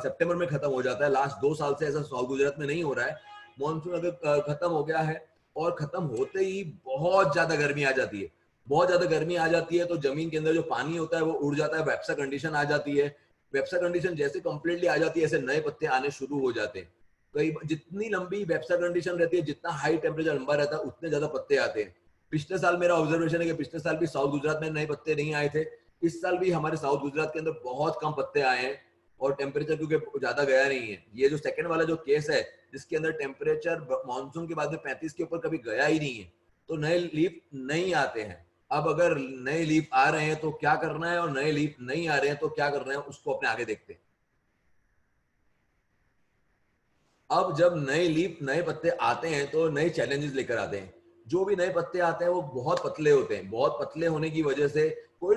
सितंबर में खत्म हो जाता है, लास्ट 2 साल से ऐसा साउथ गुजरात में नहीं हो रहा है। मानसून अगर खत्म हो गया है और खत्म होते ही बहुत ज्यादा गर्मी आ जाती है, बहुत ज्यादा गर्मी आ जाती है तो जमीन के अंदर जो पानी होता है वो उड़ जाता है, वेप्सा कंडीशन आ जाती है। वेप्सा कंडीशन जैसे कंप्लीटली आ जाती है, ऐसे नए पत्ते आने शुरू हो जाते हैं। कई जितनी लंबी वेप्सा कंडीशन रहती है, जितना हाई टेम्परेचर लंबा रहता है, उतने ज्यादा पत्ते आते हैं। पिछले साल मेरा ऑब्जर्वेशन है कि पिछले साल भी साउथ गुजरात में नए पत्ते नहीं आए थे। इस साल भी हमारे साउथ गुजरात के अंदर बहुत कम पत्ते आए हैं और टेम्परेचर क्योंकि ज्यादा गया नहीं है। ये जो सेकंड वाला जो केस है जिसके अंदर टेम्परेचर मानसून के बाद में 35 के ऊपर कभी गया ही नहीं है, तो नए लीफ नहीं आते हैं। अब अगर नए लीफ आ रहे हैं तो क्या करना है और नए लीफ नहीं आ रहे हैं तो क्या करना है, उसको अपने आगे देखते हैं। अब जब नए लीफ, नए पत्ते आते हैं तो नए चैलेंजेस लेकर आते हैं। जो भी नए पत्ते आते हैं वो बहुत पतले होते हैं। बहुत पतले होने की वजह से कोई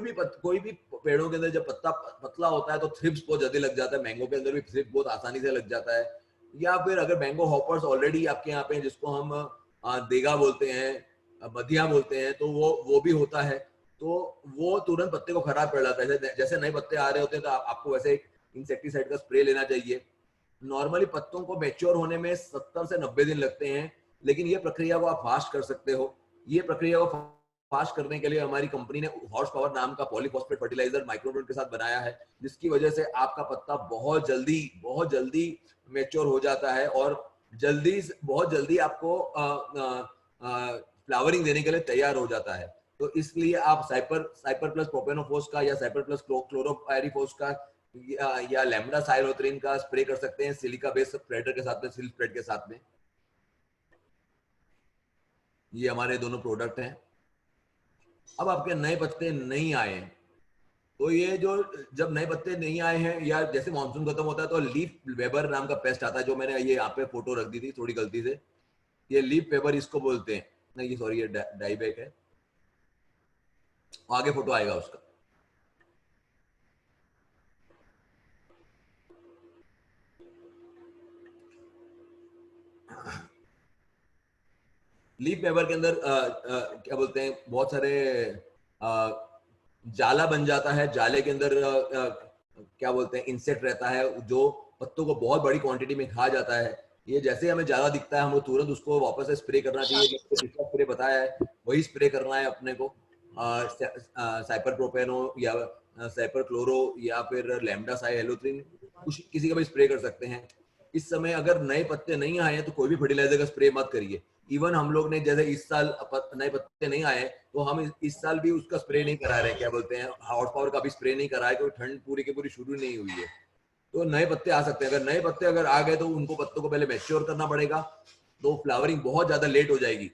भी पेड़ों के अंदर जब पत्ता पतला होता है तो थ्रिप्स बहुत जल्दी लग जाता है। मैंगो के अंदर भी थ्रिप बहुत आसानी से लग जाता है। या फिर अगर मैंगो हॉपर्स ऑलरेडी आपके यहाँ पे, जिसको हम देगा बोलते हैं, बधिया बोलते हैं, तो वो भी होता है। तो वो तुरंत पत्ते को खराब कर जाता है। जैसे नए पत्ते आ रहे होते हैं तो आपको वैसे एक इंसेक्टिसाइड का स्प्रे लेना चाहिए। नॉर्मली पत्तों को मैच्योर होने में 70 से 90 दिन लगते हैं, लेकिन ये प्रक्रिया को आप फास्ट कर सकते हो। ये प्रक्रिया को फास्ट करने के लिए हमारी कंपनी ने हॉर्स पावर नाम का पॉलीफॉस्फेट फर्टिलाइजर माइक्रोन्यूट्रिएंट के साथ बनाया है, जिसकी वजह से आपका पत्ता बहुत जल्दी मैच्योर हो जाता है और बहुत जल्दी आपको फ्लावरिंग देने के लिए तैयार हो जाता है। तो इसलिए आप साइपर प्लस प्रोपेनोफोस का या साइपर प्लस क्लोरोपायरीफोस का या लैम्बडा साइलोथ्रीन का स्प्रे कर सकते हैं सिलिका बेस्ड स्प्रेडर के साथ में, सिल स्प्रेड के साथ में। ये हमारे दोनों प्रोडक्ट हैं। अब आपके नए पत्ते नहीं आए, तो ये जो जब नए पत्ते नहीं आए हैं या जैसे मानसून खत्म होता है तो लीफ वेबर नाम का पेस्ट आता है, जो मैंने ये यहाँ पे फोटो रख दी थी थोड़ी गलती से, ये लीफ वेबर इसको बोलते हैं। नहीं ये सॉरी, ये डाईबैक है, आगे फोटो आएगा उसका। लीफ पेपर के अंदर क्या बोलते हैं, बहुत सारे जाला बन जाता है, जाले के अंदर क्या बोलते हैं इंसेक्ट रहता है जो पत्तों को बहुत बड़ी क्वांटिटी में खा जाता है। ये जैसे हमें जाला दिखता है हम तुरंत उसको वापस से स्प्रे करना चाहिए, जिसका स्प्रे बताया है वही स्प्रे करना है अपने को। साइपर प्रोपेनो या साइपर क्लोरो या फिर लैम्बडा साइलोथ्रीन किसी का भी स्प्रे कर सकते हैं। इस समय अगर नए पत्ते नहीं आए हैं तो कोई भी फर्टिलाइजर का स्प्रे मत करिए। इवन हम लोग ने जैसे इस साल नए पत्ते नहीं आए तो हम इस साल भी उसका स्प्रे नहीं करा रहे, क्या बोलते हैं हॉर्स पावर का भी स्प्रे नहीं करा है, क्योंकि ठंड पूरी की पूरी शुरू नहीं हुई है। तो नए पत्ते आ सकते हैं, अगर नए पत्ते अगर आ गए तो उनको पत्तों को पहले मैच्योर करना पड़ेगा, तो फ्लावरिंग बहुत ज्यादा लेट हो जाएगी।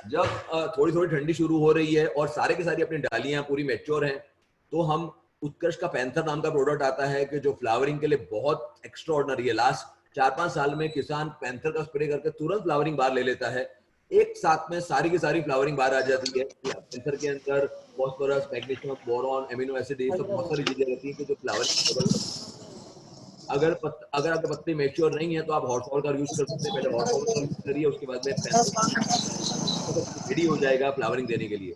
जब थोड़ी थोड़ी ठंडी शुरू हो रही है और सारे के सारी अपनी डालियां पूरी मैच्योर हैं, तो हम उत्कर्ष का पैंथर नाम का प्रोडक्ट आता है कि जो फ्लावरिंग के लिए बहुत एक्स्ट्रा ऑर्डिनरी है। लास्ट 4-5 साल में किसान पैंथर का स्प्रे करके तुरंत फ्लावरिंग बाहर ले लेता है, एक साथ में सारी की सारी फ्लावरिंग बाहर आ जाती है। पैंथर के अंदर phosphorus, magnesium, boron, amino acid, ये सब बहुत सारी चीजें रहती है कि जो फ्लावरिंग अगर आपके पत्ते मैच्योर नहीं है तो आप हॉर्स पावर का यूज कर सकते हैं। पहले हॉर्स पावर का यूज करिए, उसके बाद में पैंथर रेडी हो जाएगा फ्लावरिंग देने के लिए।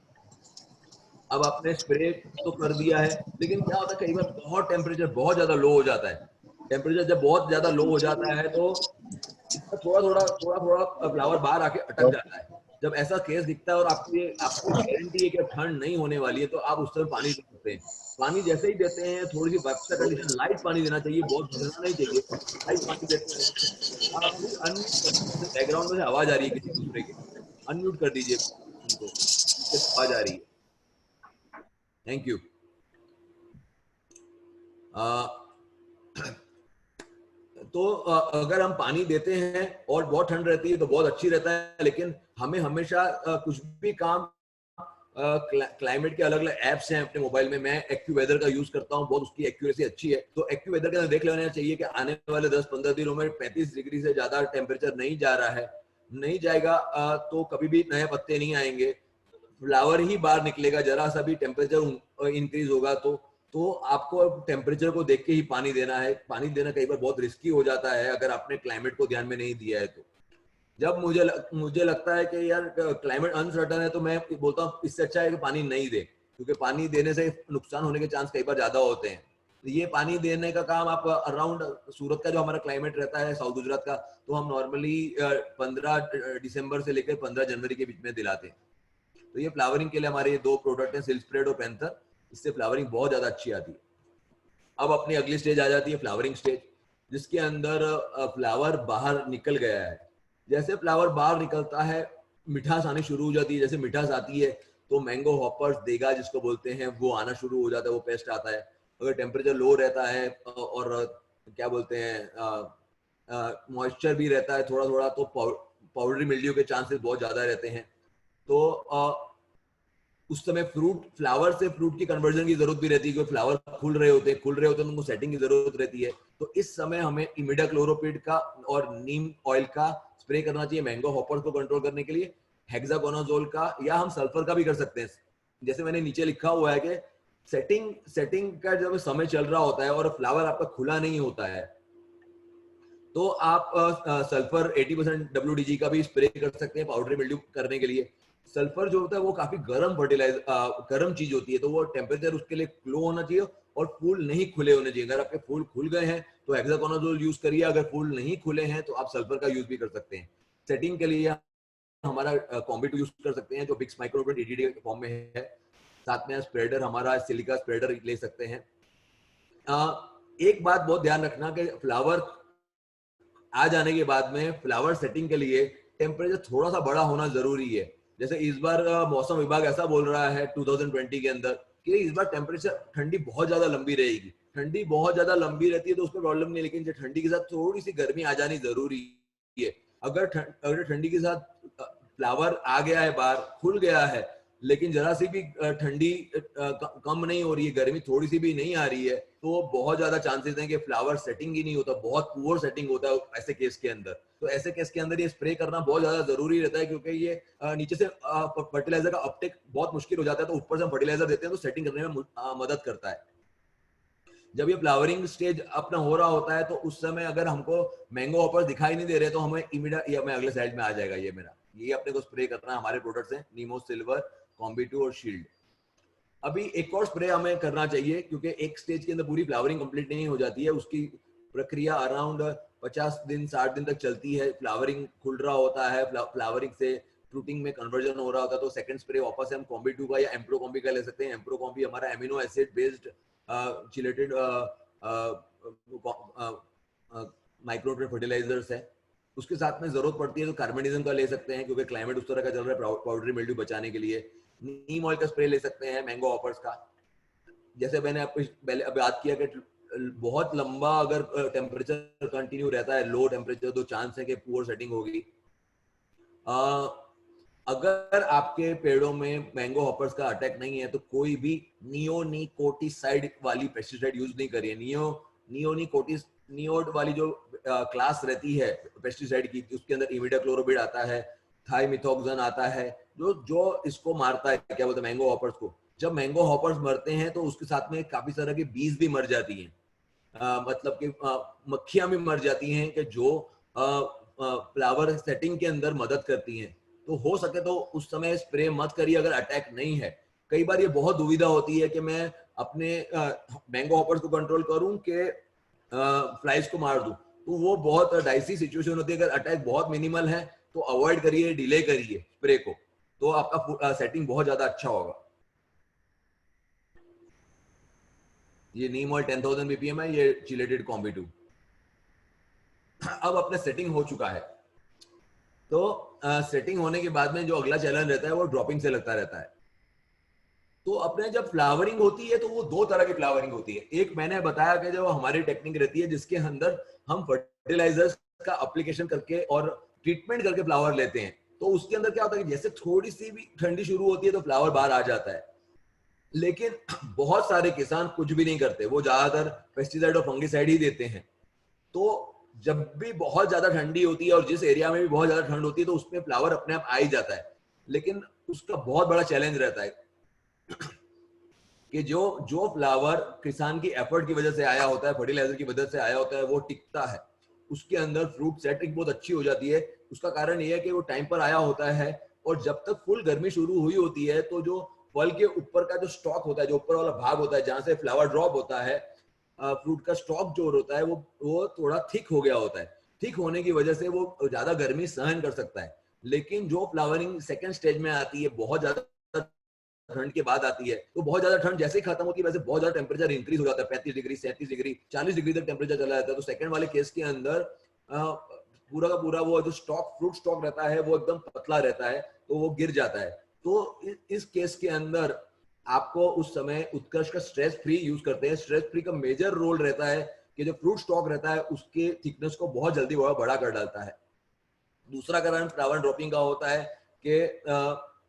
अब आपने स्प्रे तो कर दिया है, लेकिन क्या होता है कई बार बहुत टेम्परेचर बहुत ज्यादा लो हो जाता है। टेम्परेचर जब बहुत ज्यादा लो हो जाता है तो थोड़ा थोड़ा फ्लावर बाहर आके अटक जाता है। जब ऐसा केस दिखता है और आपको गारंटी है कि ठंड नहीं होने वाली है, तो आप उस समय पानी दे सकते हैं। पानी जैसे ही देते हैं थोड़ी सी वेपसा कंडीशन, लाइट पानी देना चाहिए, बहुत घुलना नहीं चाहिए। लाइट पानी देते हैं। आप प्लीज अनम्यूट, बैकग्राउंड में से आवाज आ रही है किसी दूसरे की, अनम्यूट कर दीजिए उनको, आवाज आ रही है। Thank you. तो अगर हम पानी देते हैं और बहुत ठंड रहती है तो बहुत अच्छी रहता है, लेकिन हमें हमेशा कुछ भी काम क्लाइमेट के अलग अलग एप्स हैं अपने मोबाइल में। मैं एक्यूवेदर का यूज करता हूँ, बहुत उसकी एक्यूरेसी अच्छी है। तो एक्यूवेदर के अंदर देख लेना चाहिए कि आने वाले 10-15 दिनों में 35 डिग्री से ज्यादा टेम्परेचर नहीं जा रहा है, नहीं जाएगा तो कभी भी नए पत्ते नहीं आएंगे, फ्लावर ही बाहर निकलेगा। जरा सा भी टेम्परेचर इंक्रीज होगा तो आपको टेम्परेचर को देख के ही पानी देना है। पानी देना कई बार बहुत रिस्की हो जाता है अगर आपने क्लाइमेट को ध्यान में नहीं दिया है। तो जब मुझे लगता है कि यार क्लाइमेट अनसर्टन है तो मैं बोलता हूँ इससे अच्छा है कि पानी नहीं दे, क्योंकि पानी देने से नुकसान होने के चांस कई बार ज्यादा होते हैं। ये पानी देने का काम आप अराउंड सूरत का जो हमारा क्लाइमेट रहता है साउथ गुजरात का, तो हम नॉर्मली 15 दिसंबर से लेकर 15 जनवरी के बीच में दिलाते हैं। तो ये फ्लावरिंग के लिए हमारे ये दो प्रोडक्ट हैं, सिल्क स्प्रेड और पैंथर। इससे फ्लावरिंग बहुत ज्यादा अच्छी आती है। अब अपनी अगली स्टेज आ जाती है फ्लावरिंग स्टेज, जिसके अंदर फ्लावर बाहर निकल गया है। जैसे फ्लावर बाहर निकलता है मिठास आनी शुरू हो जाती है। जैसे मिठास आती है तो मैंगो हॉपर्स देगा जिसको बोलते हैं वो आना शुरू हो जाता है, वो पेस्ट आता है। अगर टेम्परेचर लो रहता है और क्या बोलते हैं मॉइस्चर भी रहता है थोड़ा थोड़ा, तो पाउडरी मिल्ड्यू के चांसेस बहुत ज्यादा रहते हैं। तो उस समय फ्लावर से फ्रूट की कन्वर्जन की जरूरत भी रहती है, क्योंकि फ्लावर खुल रहे होते हैं तो उनको सेटिंग की जरूरत रहती है। तो इस समय हमें इमिडाक्लोरोपिड का और नीम ऑयल का स्प्रे करना चाहिए मैंगो हॉपर्स को कंट्रोल करने के लिए। हेक्साकोनाजोल का या हम सल्फर का भी कर सकते हैं। जैसे मैंने नीचे लिखा हुआ है कि सेटिंग का जब समय चल रहा होता है और फ्लावर आपका खुला नहीं होता है, तो आप सल्फर 80% WDG का भी स्प्रे कर सकते हैं पाउडरी मिल्ड्यू करने के लिए। सल्फर जो होता है वो काफी गर्म चीज होती है, तो वो टेम्परेचर उसके लिए लो होना चाहिए और फूल नहीं खुले होने चाहिए। अगर आपके फूल खुल गए हैं तो हेक्साकोनाजोल यूज करिए, अगर फूल नहीं खुले हैं तो आप सल्फर का यूज भी कर सकते हैं। सेटिंग के लिए हमारा कॉम्बी 2 यूज कर सकते हैं जो बिक्स माइक्रोब्रेड डीडीडी के फॉर्म में है। साथ में स्प्रेडर हमारा सिलिका स्प्रेडर ले सकते हैं। एक बात बहुत ध्यान रखना कि फ्लावर आ जाने के बाद में फ्लावर सेटिंग के लिए टेम्परेचर थोड़ा सा बड़ा होना जरूरी है। जैसे इस बार मौसम विभाग ऐसा बोल रहा है 2020 के अंदर कि इस बार टेम्परेचर ठंडी बहुत ज्यादा लंबी रहेगी। ठंडी बहुत ज्यादा लंबी रहती है तो उसमें प्रॉब्लम नहीं, लेकिन ठंडी के साथ थोड़ी सी गर्मी आ जानी जरूरी है। अगर ठंडी के साथ फ्लावर आ गया है, बाहर खुल गया है, लेकिन जरा सी भी ठंडी कम नहीं हो रही है, गर्मी थोड़ी सी भी नहीं आ रही है, तो बहुत ज्यादा चांसेस हैं कि फ्लावर सेटिंग ही नहीं होता, बहुत पुअर सेटिंग होता है ऐसे केस के अंदर। तो ऐसे केस के अंदर ये स्प्रे करना बहुत ज्यादा जरूरी रहता है, क्योंकि ये नीचे से फर्टिलाइजर का अपटेक बहुत मुश्किल हो जाता है, तो ऊपर से हम फर्टिलाइजर देते हैं तो सेटिंग करने में मदद करता है। जब ये फ्लावरिंग स्टेज अपना हो रहा होता है तो उस समय अगर हमको मैंगो ऑफर दिखाई नहीं दे रहे तो हमें इमीडिएट, ये मैं अगले साइड में आ जाएगा, ये मेरा ये अपने को स्प्रे करना है। हमारे प्रोडक्ट्स हैं नीमो सिल्वर, कॉम्बी 2 और शील्ड। अभी एक और स्प्रे हमें करना चाहिए, क्योंकि एक स्टेज के अंदर पूरी फ्लावरिंग कंप्लीट नहीं हो जाती है, उसकी प्रक्रिया अराउंड 50 दिन 60 दिन तक चलती है। फ्लावरिंग खुल रहा होता है, फ्लावरिंग से फ्रूटिंग में कन्वर्जन हो रहा होता है, तो सेकंड स्प्रे वापस से हम कॉम्बी 2 का या एम्प्रो कॉम्बी का ले सकते हैं। एम्प्रो कॉम्बी हमारा amino acid based chelated micronutrient fertilisers है। उसके साथ में जरूरत पड़ती है तो कार्बनिज्म का ले सकते हैं, क्योंकि क्लाइमेट उस तरह का चल रहा है पाउडरी मिल्ड्यू बचाने के लिए। नीम ऑयल का स्प्रे ले सकते हैं मैंगो ऑफर्स का। जैसे मैंने आपको पहले बात किया कि बहुत लंबा अगर टेम्परेचर कंटिन्यू रहता है, लो टेम्परेचर, तो चांस है कि पुअर सेटिंग होगी। अगर आपके पेड़ों में मैंगो हॉपर्स का अटैक नहीं है तो कोई भी नियोनिकोटिसाइड वाली पेस्टिसाइड यूज नहीं करिए। नियोड वाली जो क्लास रहती है पेस्टिसाइड की, उसके अंदर इमिडाक्लोरोबिड आता है, थाइमिथोक्सन आता है, जो इसको मारता है, क्या बोलते हैं, मैंगो हॉपर्स को। जब मैंगो हॉपर्स मरते हैं तो उसके साथ में काफी तरह के बीज भी मर जाती हैं, मतलब कि मक्खियां भी मर जाती हैं कि जो फ्लावर सेटिंग के अंदर मदद करती हैं। तो हो सके तो उस समय स्प्रे मत करिए अगर अटैक नहीं है। कई बार ये बहुत दुविधा होती है कि मैं अपने मैंगो हॉपर्स को कंट्रोल करूं कि फ्लाइज को मार दूं, तो वो बहुत डाइसी सिचुएशन होती है। अगर अटैक बहुत मिनिमल है तो अवॉइड करिए, डिले करिए स्प्रे को, तो आपका सेटिंग बहुत ज्यादा अच्छा होगा। ये नीम ऑयल 10,000 बीपीएम है, ये चिलेटेड कॉम्बी 2। अब अपने सेटिंग हो चुका है, तो सेटिंग होने के बाद में जो अगला चैलेंज रहता है वो ड्रॉपिंग से लगता रहता है। तो अपने जब फ्लावरिंग होती है तो वो दो तरह की फ्लावरिंग होती है। एक मैंने बताया कि जो हमारी टेक्निक रहती है जिसके अंदर हम फर्टिलाइजर्स का एप्लीकेशन करके और ट्रीटमेंट करके फ्लावर लेते हैं, तो उसके अंदर क्या होता है कि जैसे थोड़ी सी भी ठंडी शुरू होती है तो फ्लावर बाहर आ जाता है। लेकिन बहुत सारे किसान कुछ भी नहीं करते, वो ज्यादातर पेस्टिसाइड और फंगिसाइड ही देते हैं। तो जब भी बहुत ज्यादा ठंडी होती है और जिस एरिया में भी बहुत ज्यादा ठंड होती है तो उसमें फ्लावर अपने आप आ ही जाता है। लेकिन उसका बहुत बड़ा चैलेंज रहता है कि जो फ्लावर किसान की एफर्ट की वजह से आया होता है, फर्टिलाइजर की वजह से आया होता है, वो टिकता है, उसके अंदर फ्रूट सेटिंग बहुत अच्छी हो जाती है। उसका कारण यह है कि वो टाइम पर आया होता है, और जब तक फुल गर्मी शुरू हुई होती है तो जो फल के ऊपर का जो स्टॉक होता है, जो ऊपर वाला भाग होता है जहां से फ्लावर ड्रॉप होता है, फ्रूट का स्टॉक जो होता है वो थोड़ा थिक हो गया होता है। थिक होने की वजह से वो ज्यादा गर्मी सहन कर सकता है। लेकिन जो फ्लावरिंग सेकंड स्टेज में आती है, बहुत ज्यादा ठंड के बाद आती है, तो बहुत ज्यादा ठंड जैसे ही खत्म होती है वैसे बहुत ज्यादा टेम्परेचर इंक्रीज हो जाता है, 35 डिग्री 37 डिग्री 40 डिग्री तक टेम्परेचर चला जाता है। तो सेकंड वाले केस के अंदर पूरा का पूरा वो जो स्टॉक फ्रूट स्टॉक रहता है वो एकदम पतला रहता है, तो वो गिर जाता है। तो इस केस के अंदर आपको उस समय उत्कर्ष का स्ट्रेस फ्री यूज करते हैं। स्ट्रेस फ्री का मेजर रोल रहता है कि जो फ्रूट स्टॉक रहता है उसके थिकनेस को बहुत जल्दी बड़ा कर डालता है। दूसरा कारण फ्लावर ड्रॉपिंग का होता है कि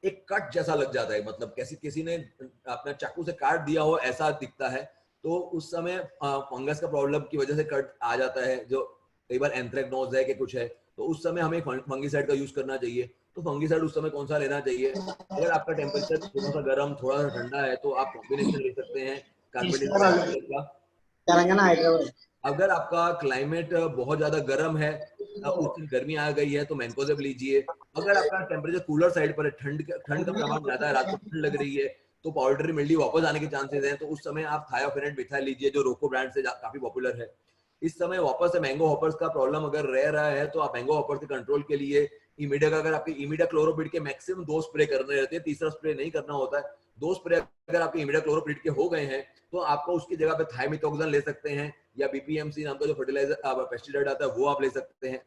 एक कट जैसा लग जाता है, मतलब किसी ने अपना चाकू से काट दिया हो ऐसा दिखता है। तो उस समय फंगस का प्रॉब्लम की वजह से कट आ जाता है, जो कई बार एंथ्रेक्नोज है कि कुछ है, तो उस समय हमें फंगीसाइड का यूज करना चाहिए। तो फंगीसाइड उस समय कौन सा लेना चाहिए? अगर आपका टेम्परेचर थोड़ा सा गर्म थोड़ा सा ठंडा है तो आप कॉम्बिनेशन ले सकते हैं कार्बोनेटेड का। तेलंगाना हैदराबाद। अगर आपका क्लाइमेट बहुत ज्यादा गर्म है, उस दिन गर्मी आ गई है, तो मैंकोजेब लीजिए। अगर आपका टेम्परेचर कूलर साइड पर है, ठंड का प्रमाण ज्यादा है, रात को ठंड लग रही है, तो पाउडरी मिल्ड्यू वापस आने के चांसेस हैं, तो उस समय आप थायोफेनेट मिथाइल लीजिए, जो रोको ब्रांड से काफी पॉपुलर है। इस समय वापस से मैंगो हॉपर्स का प्रॉब्लम अगर रह रहा है तो आप मैंगो हॉपर्स के कंट्रोल के लिए इमीडिया का अगर आपके इमीडिया क्लोरोपिड के मैक्सिमम 2 स्प्रे करने रहते हैं, तीसरा स्प्रे नहीं करना होता है। 2 स्प्रे अगर आपके इमीडिया क्लोरोपिड के हो गए हैं तो आपको उसकी जगह पे थाइमिथॉक्सन ले सकते हैं या बीपीएमसी नाम का जो फर्टिलाइजर पेस्टिसाइड आता है वो आप ले सकते हैं।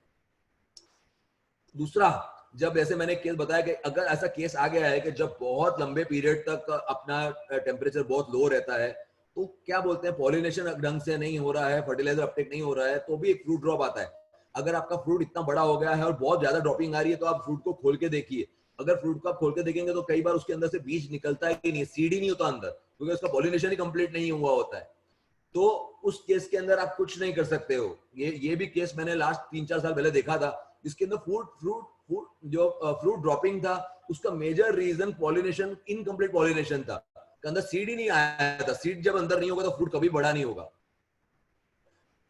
दूसरा, जब ऐसे मैंने केस बताया कि अगर ऐसा केस आ गया है कि जब बहुत लंबे पीरियड तक अपना टेम्परेचर बहुत लो रहता है, तो क्या बोलते हैं पॉलिनेशन ढंग से नहीं हो रहा है, फर्टिलाइजर अपटेक नहीं हो रहा है, तो भी एक फ्रूट ड्रॉप आता है। अगर आपका फ्रूट इतना बड़ा हो गया है और बहुत ज्यादा ड्रॉपिंग आ रही है तो आप फ्रूट को खोल के देखिए। अगर फ्रूट को आप खोल के देखेंगे तो कई बार उसके अंदर से बीज निकलता है कि नहीं, सीड ही नहीं होता अंदर, क्योंकि उसका पॉलिनेशन ही कंप्लीट नहीं हुआ होता है। तो उस केस के अंदर आप कुछ नहीं कर सकते हो। ये भी केस मैंने लास्ट 3-4 साल पहले देखा था, जिसके अंदर फ्रूट ड्रॉपिंग था, उसका major reason pollination, incomplete pollination था, अंदर सीड ही नहीं आया था। सीड जब अंदर नहीं होगा तो फ्रूट कभी बड़ा नहीं होगा।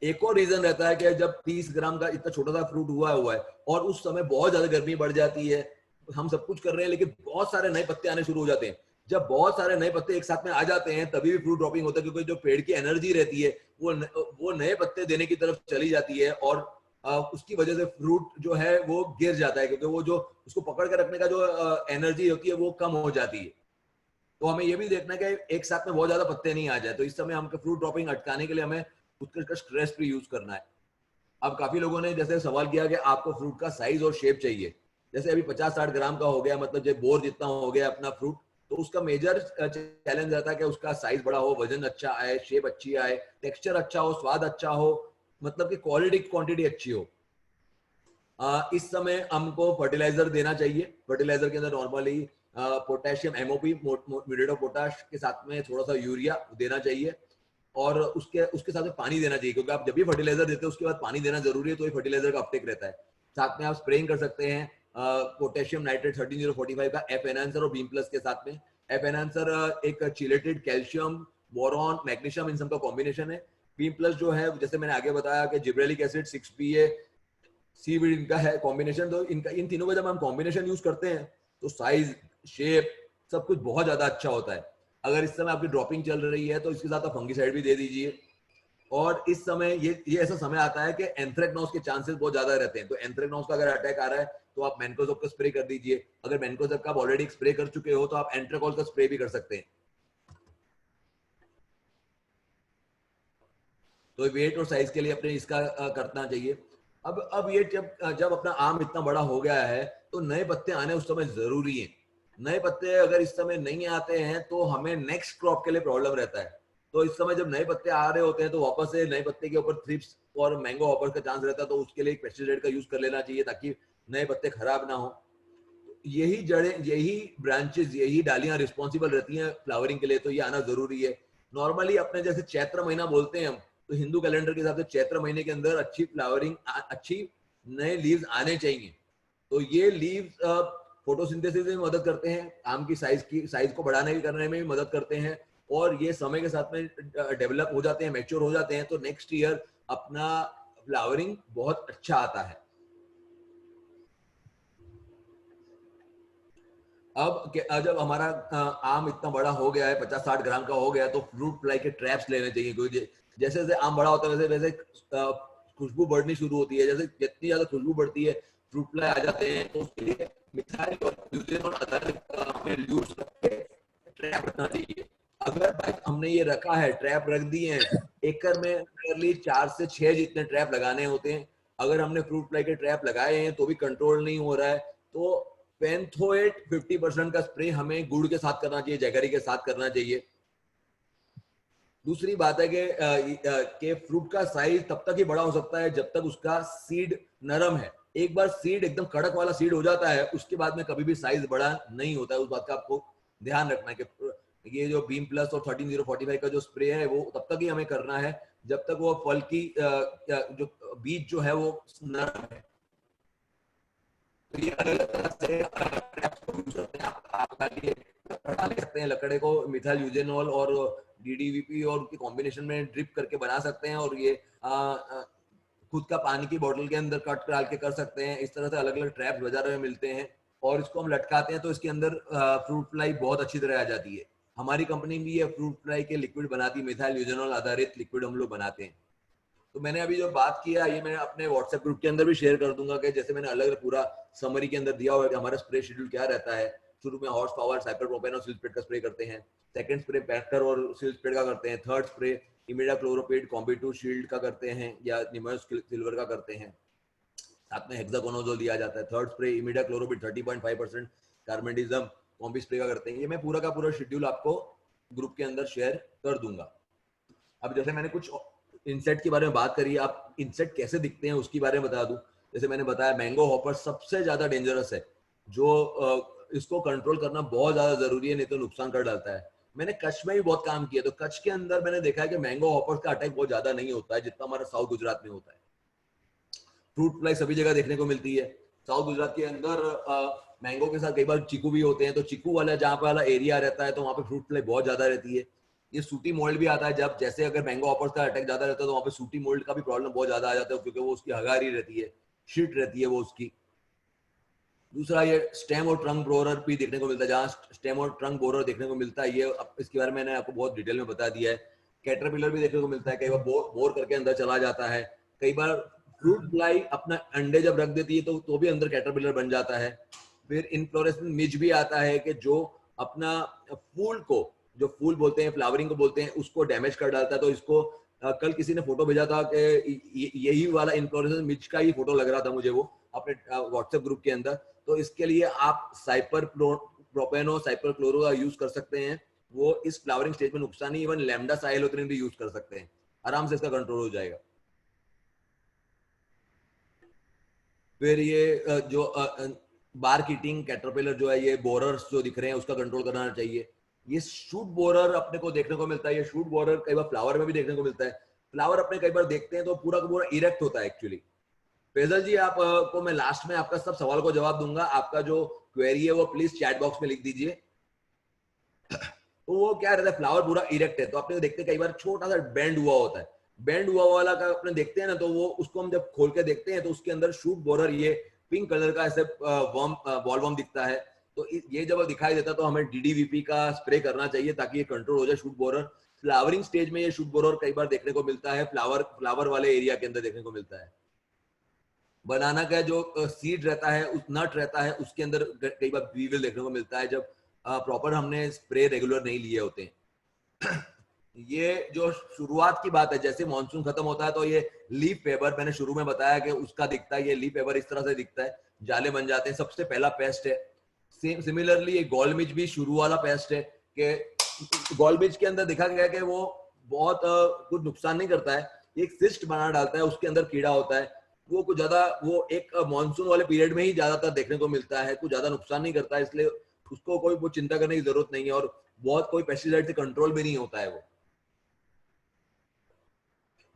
एक और रीजन रहता है कि जब 30 ग्राम का इतना छोटा सा फ्रूट हुआ है और उस समय बहुत ज्यादा गर्मी बढ़ जाती है, हम सब कुछ कर रहे हैं लेकिन बहुत सारे नए पत्ते आने शुरू हो जाते हैं। जब बहुत सारे नए पत्ते एक साथ में आ जाते हैं तभी भी फ्रूट ड्रॉपिंग होता है, क्योंकि जो पेड़ की एनर्जी रहती है वो नए पत्ते देने की तरफ चली जाती है और उसकी वजह से फ्रूट जो है वो गिर जाता है, क्योंकि वो जो उसको पकड़ कर रखने का जो एनर्जी होती है वो कम हो जाती है। तो हमें ये भी देखना है कि एक साथ में बहुत ज्यादा पत्ते नहीं आ जाए। तो इस समय हमको फ्रूट ड्रॉपिंग अटकाने के लिए हमें उत्कृष्ट का स्ट्रेस फ्री यूज करना है। अब काफी लोगों ने जैसे सवाल किया कि आपको फ्रूट का साइज और शेप चाहिए। जैसे अभी 50-60 ग्राम का हो गया, मतलब जब बोर जितना हो गया अपना फ्रूट, तो उसका मेजर चैलेंज रहता है कि उसका साइज बड़ा हो, वजन अच्छा आए, शेप अच्छी आए, टेक्सचर अच्छा हो, स्वाद अच्छा हो, मतलब कि क्वालिटी क्वांटिटी अच्छी हो। इस समय हमको फर्टिलाइजर देना चाहिए। फर्टिलाइजर के अंदर normally potassium MOP, muriate of potash के साथ में थोड़ा सा यूरिया देना चाहिए और उसके साथ में पानी देना चाहिए, क्योंकि आप जब भी फर्टिलाइजर देते हैं उसके बाद पानी देना जरूरी है, तो ये फर्टिलाइजर का अपटेक रहता है। साथ में आप स्प्रेइंग कर सकते हैं पोटेशियम नाइट्रेट 13045 का एफ एनहांसर और बीम प्लस के साथ में। एफ एनहांसर एक chelated calcium, boron, magnesium in सब का कॉम्बिनेशन है। बीम प्लस जो है जैसे मैंने आगे बताया कि जिब्रेलिक एसिड 6PA सीवीड इनका है कॉम्बिनेशन। तो इनका इन तीनों का जब हम कॉम्बिनेशन यूज करते हैं तो साइज, शेप, सब कुछ बहुत ज्यादा अच्छा होता है। अगर इस समय आपकी ड्रॉपिंग चल रही है तो इसके साथ आप फंगिसाइड भी दे दीजिए। और इस समय ये ऐसा समय आता है कि एंथ्रेक्नोज के चांसेस बहुत ज्यादा रहते हैं, तो एंथ्रेक्नोज का अगर अटैक आ रहा है तो आप मैनकोजेब का स्प्रे कर दीजिए। अगर मैनकोजेब का आप ऑलरेडी स्प्रे कर चुके हो तो आप एंट्राकॉल का स्प्रे भी कर सकते हैं। तो वेट और साइज के लिए अपने इसका करना चाहिए। अब ये जब अपना आम इतना बड़ा हो गया है तो नए पत्ते आने उस समय जरूरी है। नए पत्ते अगर इस समय नहीं आते हैं तो हमें नेक्स्ट क्रॉप के लिए प्रॉब्लम रहता है। तो इस समय जब नए पत्ते आ रहे होते हैं तो वापस से नए पत्ते के ऊपर थ्रिप्स और मैंगो हॉपर का चांस रहता है, तो उसके लिए एक पेस्टिसाइड का यूज कर लेना चाहिए ताकि नए पत्ते खराब ना हो। यही जड़ें, यही ब्रांचेस, यही डालियां रिस्पॉन्सिबल रहती हैं फ्लावरिंग के लिए, तो ये आना जरूरी है। नॉर्मली अपने जैसे चैत्र महीना बोलते हैं हम, तो हिंदू कैलेंडर के हिसाब से चैत्र महीने के अंदर अच्छी फ्लावरिंग, अच्छी नए लीव्स आने चाहिए। तो ये लीव्स फोटोसिंथेसिस में मदद करते हैं, आम की साइज को बढ़ाने करने में भी मदद करते हैं, और ये समय के साथ में डेवलप हो जाते हैं, मैच्योर हो जाते हैं, तो नेक्स्ट ईयर अपना फ्लावरिंग बहुत अच्छा आता है। अब जब हमारा आम इतना बड़ा हो गया है, 50-60 ग्राम का हो गया, तो फ्रूट फ्लाई के ट्रैप्स लेने चाहिए, क्योंकि जैसे जैसे आम बड़ा होता है वैसे वैसे खुशबू बढ़नी शुरू होती है। जैसे जितनी ज्यादा खुशबू बढ़ती है फ्रूट फ्लाई आ जाते हैं, तो उसके लिए मिथाइल और यूजेनॉल आधारित हमें ल्यूर्स रख के ट्रैप रखना चाहिए। अगर भाई हमने ये रखा है, ट्रैप रख दिए हैं, एकड़ में नियरली 4 से 6 जितने ट्रैप लगाने होते हैं। अगर हमने फ्रूट फ्लाई के ट्रैप लगाए हैं तो भी कंट्रोल नहीं हो रहा है, तो पेंथोएट 50% का स्प्रे हमें गुड़ के साथ करना चाहिए, जैगरी के साथ करना चाहिए। दूसरी बात है कि फ्रूट का साइज तब तक ही बड़ा हो सकता है जब तक उसका सीड नरम है। एक बार सीड एकदम कड़क वाला सीड हो जाता है, उसके बाद में कभी भी साइज बड़ा नहीं होता है। उस बात का आपको ध्यान रखना है कि ये जो बीम प्लस और 13045 का जो स्प्रे है वो तब तक ही हमें करना है जब तक वो फल की जो बीज जो है वो नरम है। तो ये अलग अलग तरह से ट्रैप्स को यूज करते हैं। आप डाल सकते हैं लकड़े को मिथाइल यूजेनॉल और डीडीवीपी और उनके कॉम्बिनेशन में ड्रिप करके बना सकते हैं, और ये खुद का पानी की बोतल के अंदर कट डाल के कर सकते हैं। इस तरह से अलग अलग ट्रैप्स बाजार में मिलते हैं, और इसको हम लटकाते हैं तो इसके अंदर फ्रूट फ्लाई बहुत अच्छी तरह आ जाती है। हमारी कंपनी भी ये फ्रूट फ्लाई के लिक्विड बनाती है, मिथाइल यूजेनॉल आधारित लिक्विड हम लोग बनाते हैं। तो मैंने अभी जो बात किया ये मैं अपने व्हाट्सएप ग्रुप के अंदर भी शेयर कर दूंगा कि जैसे मैंने अलग अलग पूरा समरी के अंदर दिया हुआ है कि हमारा स्प्रे शेड्यूल क्या रहता है। शुरू में हॉर्स पावर साइपरप्रोपेन और सिल्स्प्रेड का स्प्रे करते हैं, सेकंड स्प्रे पैक्टर और सिल्स्प्रेड का करते हैं, थर्ड स्प्रे इमिडाक्लोरोपिड कॉम्बी2 शील्ड का करते हैं या निमोस सिल्वर का करते हैं, साथ में हेक्साकोनाजोल दिया जाता है, थर्ड स्प्रे इमिडाक्लोरोपिड 30.5% कार्बेंडिज्म कॉम्बी स्प्रे का करते हैं। ये मैं पूरा का पूरा शेड्यूल आपको ग्रुप के अंदर शेयर कर दूंगा। अब जैसे मैंने कुछ इंसेक्ट के बारे में बात करी, आप इंसेक्ट कैसे दिखते हैं उसके बारे में बता दूं। जैसे मैंने बताया मैंगो हॉपर सबसे ज्यादा डेंजरस है, जो इसको कंट्रोल करना बहुत ज्यादा जरूरी है, नहीं तो नुकसान कर डालता है। मैंने कच्छ में भी बहुत काम किया, तो कच्छ के अंदर मैंने देखा है कि मैंगो हॉपर का अटैक बहुत ज्यादा नहीं होता है जितना हमारा साउथ गुजरात में होता है। फ्रूट फ्लाई सभी जगह देखने को मिलती है। साउथ गुजरात के अंदर मैंगो के साथ कई बार चीकू भी होते हैं, तो चीकू वाला जहाँ पे वाला एरिया रहता है तो वहाँ पे फ्रूट फ्लाई बहुत ज्यादा रहती है। ये सूटी मोल्ड भी आता है, जब जैसे अगर मैंगो हॉपर्स का अटैक ज्यादा रहता है तो वहाँ पे सूटी मोल्ड का भी प्रॉब्लम बहुत ज्यादा आ जाता है, क्योंकि वो उसकी हगारी रहती है, शीट रहती है वो उसकी। दूसरा ये स्टेम और ट्रंक बोरर भी देखने को मिलता है, जहाँ स्टेम और ट्रंक बोरर देखने को मिलता है, ये इसके बारे में मैंने आपको बहुत डिटेल में बता दिया है। कैटरपिलर भी देखने को मिलता है, कई बार बोर करके अंदर चला जाता है। कई बार फ्रूट फ्लाई अपना अंडे जब रख देती है तो भी अंदर कैटरपिलर बन जाता है। फिर इनफ्लोरेसेंस मिज भी आता है कि जो अपना फूल को, जो फूल बोलते हैं फ्लावरिंग को बोलते हैं, उसको डैमेज कर डालता है। तो इसको कल किसी ने फोटो भेजा था कि यही वाला इनफ्लोरेसेंस मिज का ही फोटो लग रहा था मुझे वो अपने व्हाट्सएप ग्रुप के अंदर। तो इसके लिए आप साइपर प्रोपेनो साइपर क्लोरो का यूज कर सकते हैं, वो इस फ्लावरिंग स्टेज में नुकसान नहीं, इवन लैम्डा साइलोथ्रिन भी यूज कर सकते हैं, आराम से इसका कंट्रोल हो जाएगा। फिर ये जो बार्क ईटिंग कैटरपिलर जो है, ये बोरर्स जो दिख रहे हैं उसका कंट्रोल करना चाहिए। ये शूट बोरर अपने को देखने को मिलता है, ये शूट बोरर कई बार फ्लावर में भी देखने को मिलता है। फ्लावर अपने कई बार देखते हैं तो पूरा का पूरा इरेक्ट होता है एक्चुअली। फैजल जी आप को मैं लास्ट में आपका सब सवाल को जवाब दूंगा, आपका जो क्वेरी है वो प्लीज चैट बॉक्स में लिख दीजिए। तो वो क्या रहता है, फ्लावर पूरा इरेक्ट है तो अपने देखते हैं कई बार छोटा सा बेंड हुआ होता है, बेंड हुआ वाला का अपने देखते हैं ना, तो वो उसको हम जब खोल के देखते हैं तो उसके अंदर शूट बोरर ये पिंक कलर का ऐसे वर्म बॉल वर्म दिखता है। तो ये जब दिखाई देता है तो हमें डीडीवीपी का स्प्रे करना चाहिए ताकि ये कंट्रोल हो जाए शूट बोरर। फ्लावरिंग स्टेज में ये शूट बोरर कई बार देखने को मिलता है, फ्लावर वाले एरिया के अंदर देखने को मिलता है। बनाना का जो सीड रहता है, उस नट रहता है, उसके अंदर कई बार वीविल देखने को मिलता है जब प्रॉपर हमने स्प्रे रेगुलर नहीं लिए होते हैं। ये जो शुरुआत की बात है, जैसे मॉनसून खत्म होता है तो ये लीफ पेपर मैंने शुरू में बताया कि उसका दिखता है, ये लीफ पेपर इस तरह से दिखता है, जाले बन जाते हैं, सबसे पहला पेस्ट है। सिमिलरली ये गोलमिच भी शुरू वाला पेस्ट है कि गोलमिच के अंदर देखा गया कि वो बहुत कुछ नुकसान नहीं करता है, एक सिस्ट बना डालता है, उसके अंदर कीड़ा होता है, वो कुछ ज्यादा वो एक मॉनसून वाले पीरियड में ही ज्यादातर देखने को मिलता है, कुछ ज्यादा नुकसान नहीं करता है, इसलिए उसको कोई वो चिंता करने की जरूरत नहीं है और बहुत कोई पेस्टिसाइड से कंट्रोल भी नहीं होता है। वो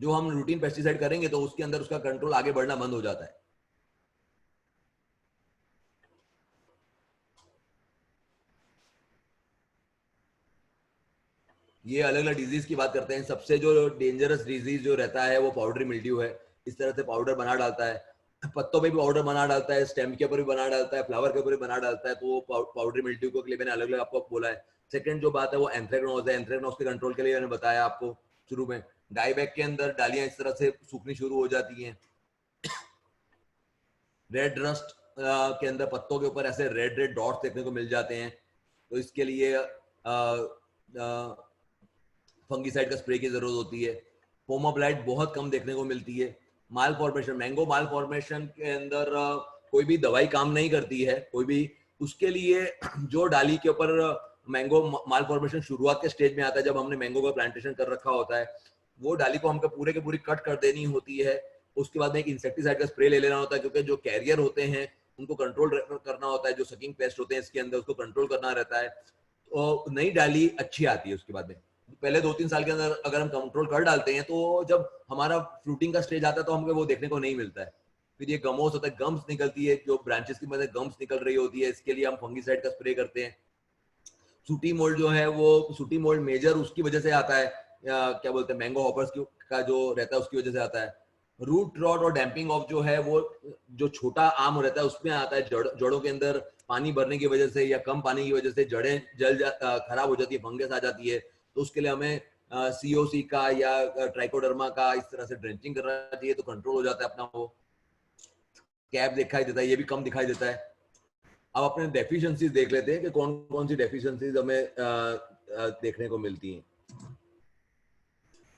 जो हम रूटीन पेस्टिसाइड करेंगे तो उसके अंदर उसका कंट्रोल आगे बढ़ना बंद हो जाता है। ये अलग अलग डिजीज की बात करते हैं, सबसे जो डेंजरस डिजीज जो रहता है वो पाउडरी मिल्ड्यू है। इस तरह से पाउडर बना डालता है, पत्तों पे भी पाउडर बना डालता है, स्टेम के ऊपर भी बना डालता है, फ्लावर के ऊपर भी बना डालता है, तो वो पाउडरी मिल्ड्यू के लिए मैंने अलग अलग आपको बोला है। सेकंड जो बात है वो एंथ्रेक्नोज है, एंथ्रेक्नोज के कंट्रोल के लिए मैंने बताया आपको शुरू में। डाईबैक के अंदर डालियां इस तरह से सूखनी शुरू हो जाती हैं। रेड रस्ट के अंदर पत्तों के ऊपर ऐसे रेड रेड डॉट्स देखने को मिल जाते हैं, तो इसके लिए फंगीसाइड का स्प्रे की जरूरत होती है। पोमोब्लाइट बहुत कम देखने को मिलती है। माल फॉर्मेशन, मैंगो माल फॉर्मेशन के अंदर कोई भी दवाई काम नहीं करती है कोई भी, उसके लिए जो डाली के ऊपर मैंगो माल फॉर्मेशन शुरुआत के स्टेज में आता है, जब हमने मैंगो का प्लांटेशन कर रखा होता है, वो डाली को हमको पूरे के पूरी कट कर देनी होती है। उसके बाद में एक इंसेक्टिसाइड का स्प्रे ले लेना होता है, क्योंकि जो कैरियर होते हैं उनको कंट्रोल करना होता है, जो सकिंग पेस्ट होते हैं इसके अंदर उसको कंट्रोल करना रहता है। तो नई डाली अच्छी आती है। उसके बाद में पहले 2-3 साल के अंदर अगर हम कंट्रोल कर डालते हैं तो जब हमारा फ्रूटिंग का स्टेज आता है तो हमको वो देखने को नहीं मिलता है। फिर ये गमोस होता है, गम्स निकलती है, जो ब्रांचेस की मदद गम्स निकल रही होती है, इसके लिए हम फंगीसाइड का स्प्रे करते हैं। सूटी मोल्ड जो है वो सूटी मोल्ड मेजर उसकी वजह से आता है, क्या बोलते हैं, मैंगो हॉपर्स का जो रहता है उसकी वजह से आता है। रूट रॉट और डैम्पिंग ऑफ जो है वो जो छोटा आम रहता है उसमें आता है, जड़ों के अंदर पानी भरने की वजह से या कम पानी की वजह से जड़ें खराब हो जाती है, फंगस आ जाती है, तो उसके लिए हमें COC का या ट्राइकोडर्मा का इस तरह से ड्रेंचिंग करना चाहिए तो कंट्रोल हो जाता है अपना। वो कैप दिखाई देता है, ये भी कम दिखाई देता है। अब अपने डेफिशिएंसीज देख लेते हैं कि कौन कौन सी डेफिशिएंसीज हमें देखने को मिलती हैं।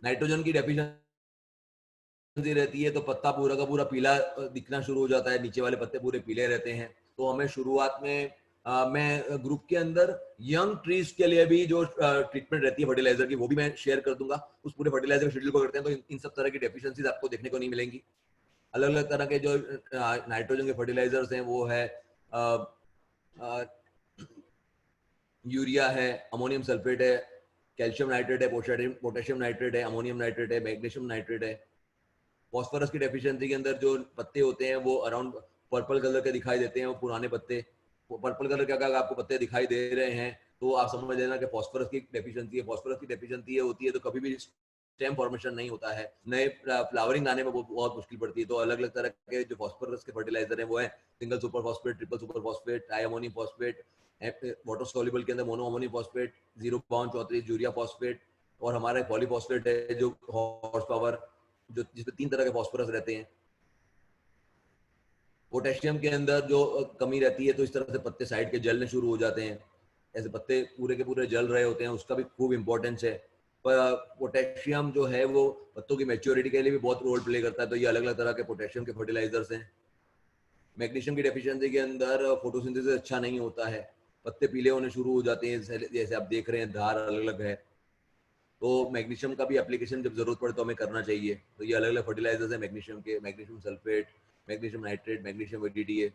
नाइट्रोजन की डेफिशिएंसी रहती है तो पत्ता पूरा का पूरा पीला दिखना शुरू हो जाता है, नीचे वाले पत्ते पूरे पीले रहते हैं। तो हमें शुरुआत में मैं ग्रुप के अंदर यंग ट्रीज के लिए भी जो ट्रीटमेंट रहती है फर्टिलाइजर की वो भी मैं शेयर कर दूंगा। उस पूरे फर्टिलाइजर के शेड्यूल को करते हैं तो इन सब तरह की डेफिशिएंसीज आपको देखने को नहीं मिलेंगी। अलग अलग तरह के जो नाइट्रोजन के फर्टिलाइजर्स हैं वो है यूरिया है, अमोनियम सल्फेट है, कैल्शियम नाइट्रेट है, पोटेशियम नाइट्रेट है, अमोनियम नाइट्रेट है, मैग्नीशियम नाइट्रेट है। फॉस्फोरस की डेफिशिएंसी के अंदर जो पत्ते होते हैं वो अराउंड पर्पल कलर के दिखाई देते हैं, वो पुराने पत्ते। पर्पल कलर के अगर आपको पत्ते दिखाई दे रहे हैं तो आप समझ लेना कि फॉस्फोरस की डेफिशिएंसी है। फॉस्फोरस की डेफिशिएंसी ये होती है तो कभी भी स्टेम फॉर्मेशन नहीं होता है, नए फ्लावरिंग आने में बहुत मुश्किल पड़ती है। तो अलग अलग तरह के जो फॉस्फोरस के फर्टिलाइजर हैं वो है single super phosphate, triple super phosphate, try ammonium phosphate, water soluble के अंदर mono ammonium phosphate, 0.34 urea phosphate, और हमारा पॉलीफॉस्फेट है जो हॉर्स पावर, जो जिसमें 3 तरह के फॉस्फोरस रहते हैं। पोटेशियम के अंदर जो कमी रहती है तो इस तरह से पत्ते साइड के जलने शुरू हो जाते हैं, ऐसे पत्ते पूरे के पूरे जल रहे होते हैं, उसका भी खूब इंपॉर्टेंस है। पर पोटेशियम जो है वो पत्तों की मैच्योरिटी के लिए भी बहुत रोल प्ले करता है। तो ये अलग अलग तरह के पोटेशियम के फर्टिलाइजर्स हैं। मैग्नीशियम की डेफिशिएंसी के अंदर फोटोसिंथेसिस अच्छा नहीं होता है, पत्ते पीले होने शुरू हो जाते हैं, जैसे आप देख रहे हैं धार अलग अलग है। तो मैग्नीशियम का भी एप्लीकेशन जब जरूरत पड़े तो हमें करना चाहिए। तो ये अलग अलग फर्टिलाइजर्स है मैग्नीशियम के, magnesium sulphate, magnesium nitrate, magnesium VDTA।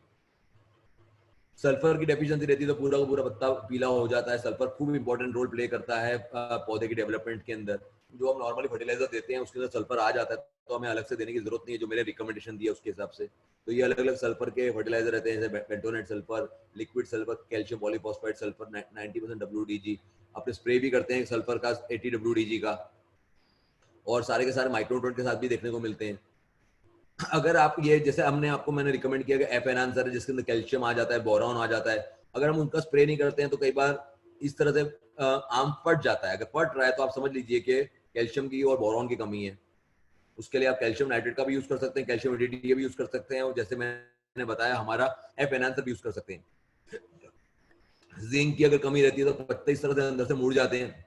Sulphur की डेफिशिएंसी रहती है तो पूरा का पूरा पत्ता पीला हो जाता है। सल्फर खूब इंपॉर्टेंट रोल प्ले करता है पौधे की डेवलपमेंट के अंदर। जो हम नॉर्मली फर्टिलाइजर देते हैं उसके अंदर सल्फर आ जाता है तो हमें अलग से देने की जरूरत नहीं है, जो मेरे रिकमेंडेशन दिया उसके हिसाब से। तो ये अलग अलग सल्फर के फर्टिलाइजर रहते हैं, जैसे bentonite sulphur, liquid sulphur, calcium polyphosphate sulphur 90% WDG। अपने स्प्रे भी करते हैं सल्फर का 80 WDG का, और सारे के सारे माइक्रोन्यूट्रेंट के साथ भी देखने को मिलते हैं। अगर आप ये जैसे मैंने रिकमेंड किया कि एफ एनहांसर है जिसके अंदर कैल्शियम आ जाता है, बोरॉन आ जाता है, अगर हम उनका स्प्रे नहीं करते हैं तो कई बार इस तरह से आम फट जाता है। अगर फट रहा है तो आप समझ लीजिए कि कैल्शियम की और बोरॉन की कमी है। उसके लिए आप कैल्शियम नाइट्रेट का भी यूज कर सकते हैं, कैल्शियम VDTA भी यूज कर सकते हैं, और जैसे मैंने बताया हमारा एफ एनहांसर भी यूज कर सकते हैं। जिंक की अगर कमी रहती है तो पत्ते इस तरह से अंदर से मुड़ जाते हैं,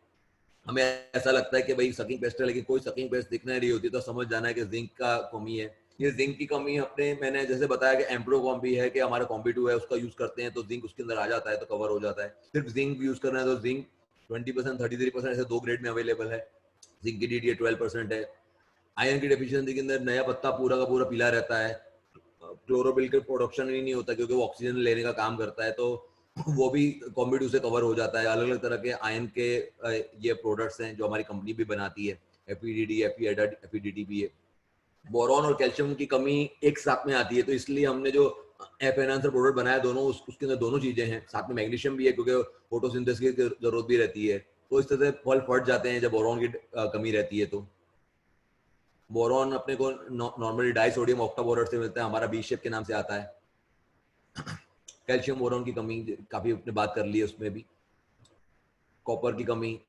हमें ऐसा लगता है कि भाई सकिंग पेस्ट है, लेकिन कोई सकिंग पेस्ट दिख नहीं रही होती, तो समझ जाना है कि जिंक का कमी है। ये जिंक की कमी अपने मैंने जैसे बताया कि एम्प्रो कॉम्बी है कि हमारा कॉम्बी 2 है, उसका यूज करते हैं तो जिंक उसके अंदर आ जाता है तो कवर हो जाता है। सिर्फ जिंक यूज करना है तो जिंक 20%, 33% ऐसे 2 ग्रेड में अवेलेबल है। जिंक की DDA 12% है। आयरन की डेफिशिएंसी के अंदर नया पत्ता पूरा का पूरा पीला रहता है, क्लोरोबिल का प्रोडक्शन ही नहीं होता क्योंकि वो ऑक्सीजन लेने का काम करता है, तो वो भी कॉम्बी 2 से कवर हो जाता है। अलग अलग तरह के आयन के ये प्रोडक्ट्स हैं जो हमारी कंपनी भी बनाती है, FEDD, FEDT भी है। बोरॉन और कैल्शियम की कमी एक साथ में आती है, तो इसलिए हमने जो एफ एनहांसर प्रोडक्ट बनाया दोनों उसके अंदर दोनों चीजें हैं, साथ में मैग्नीशियम भी है क्योंकि फोटोसिंथेसिस की जरूरत भी रहती है। तो इस तरह से फल फट जाते हैं जब बोरॉन की कमी रहती है। तो बोरॉन अपने को नॉर्मली डाइसोडियम ऑक्टाबोरेट से मिलता है, हमारा बी शेप के नाम से आता है। कैल्शियम बोरॉन की कमी काफी अपने बात कर ली है, उसमें भी कॉपर की कमी,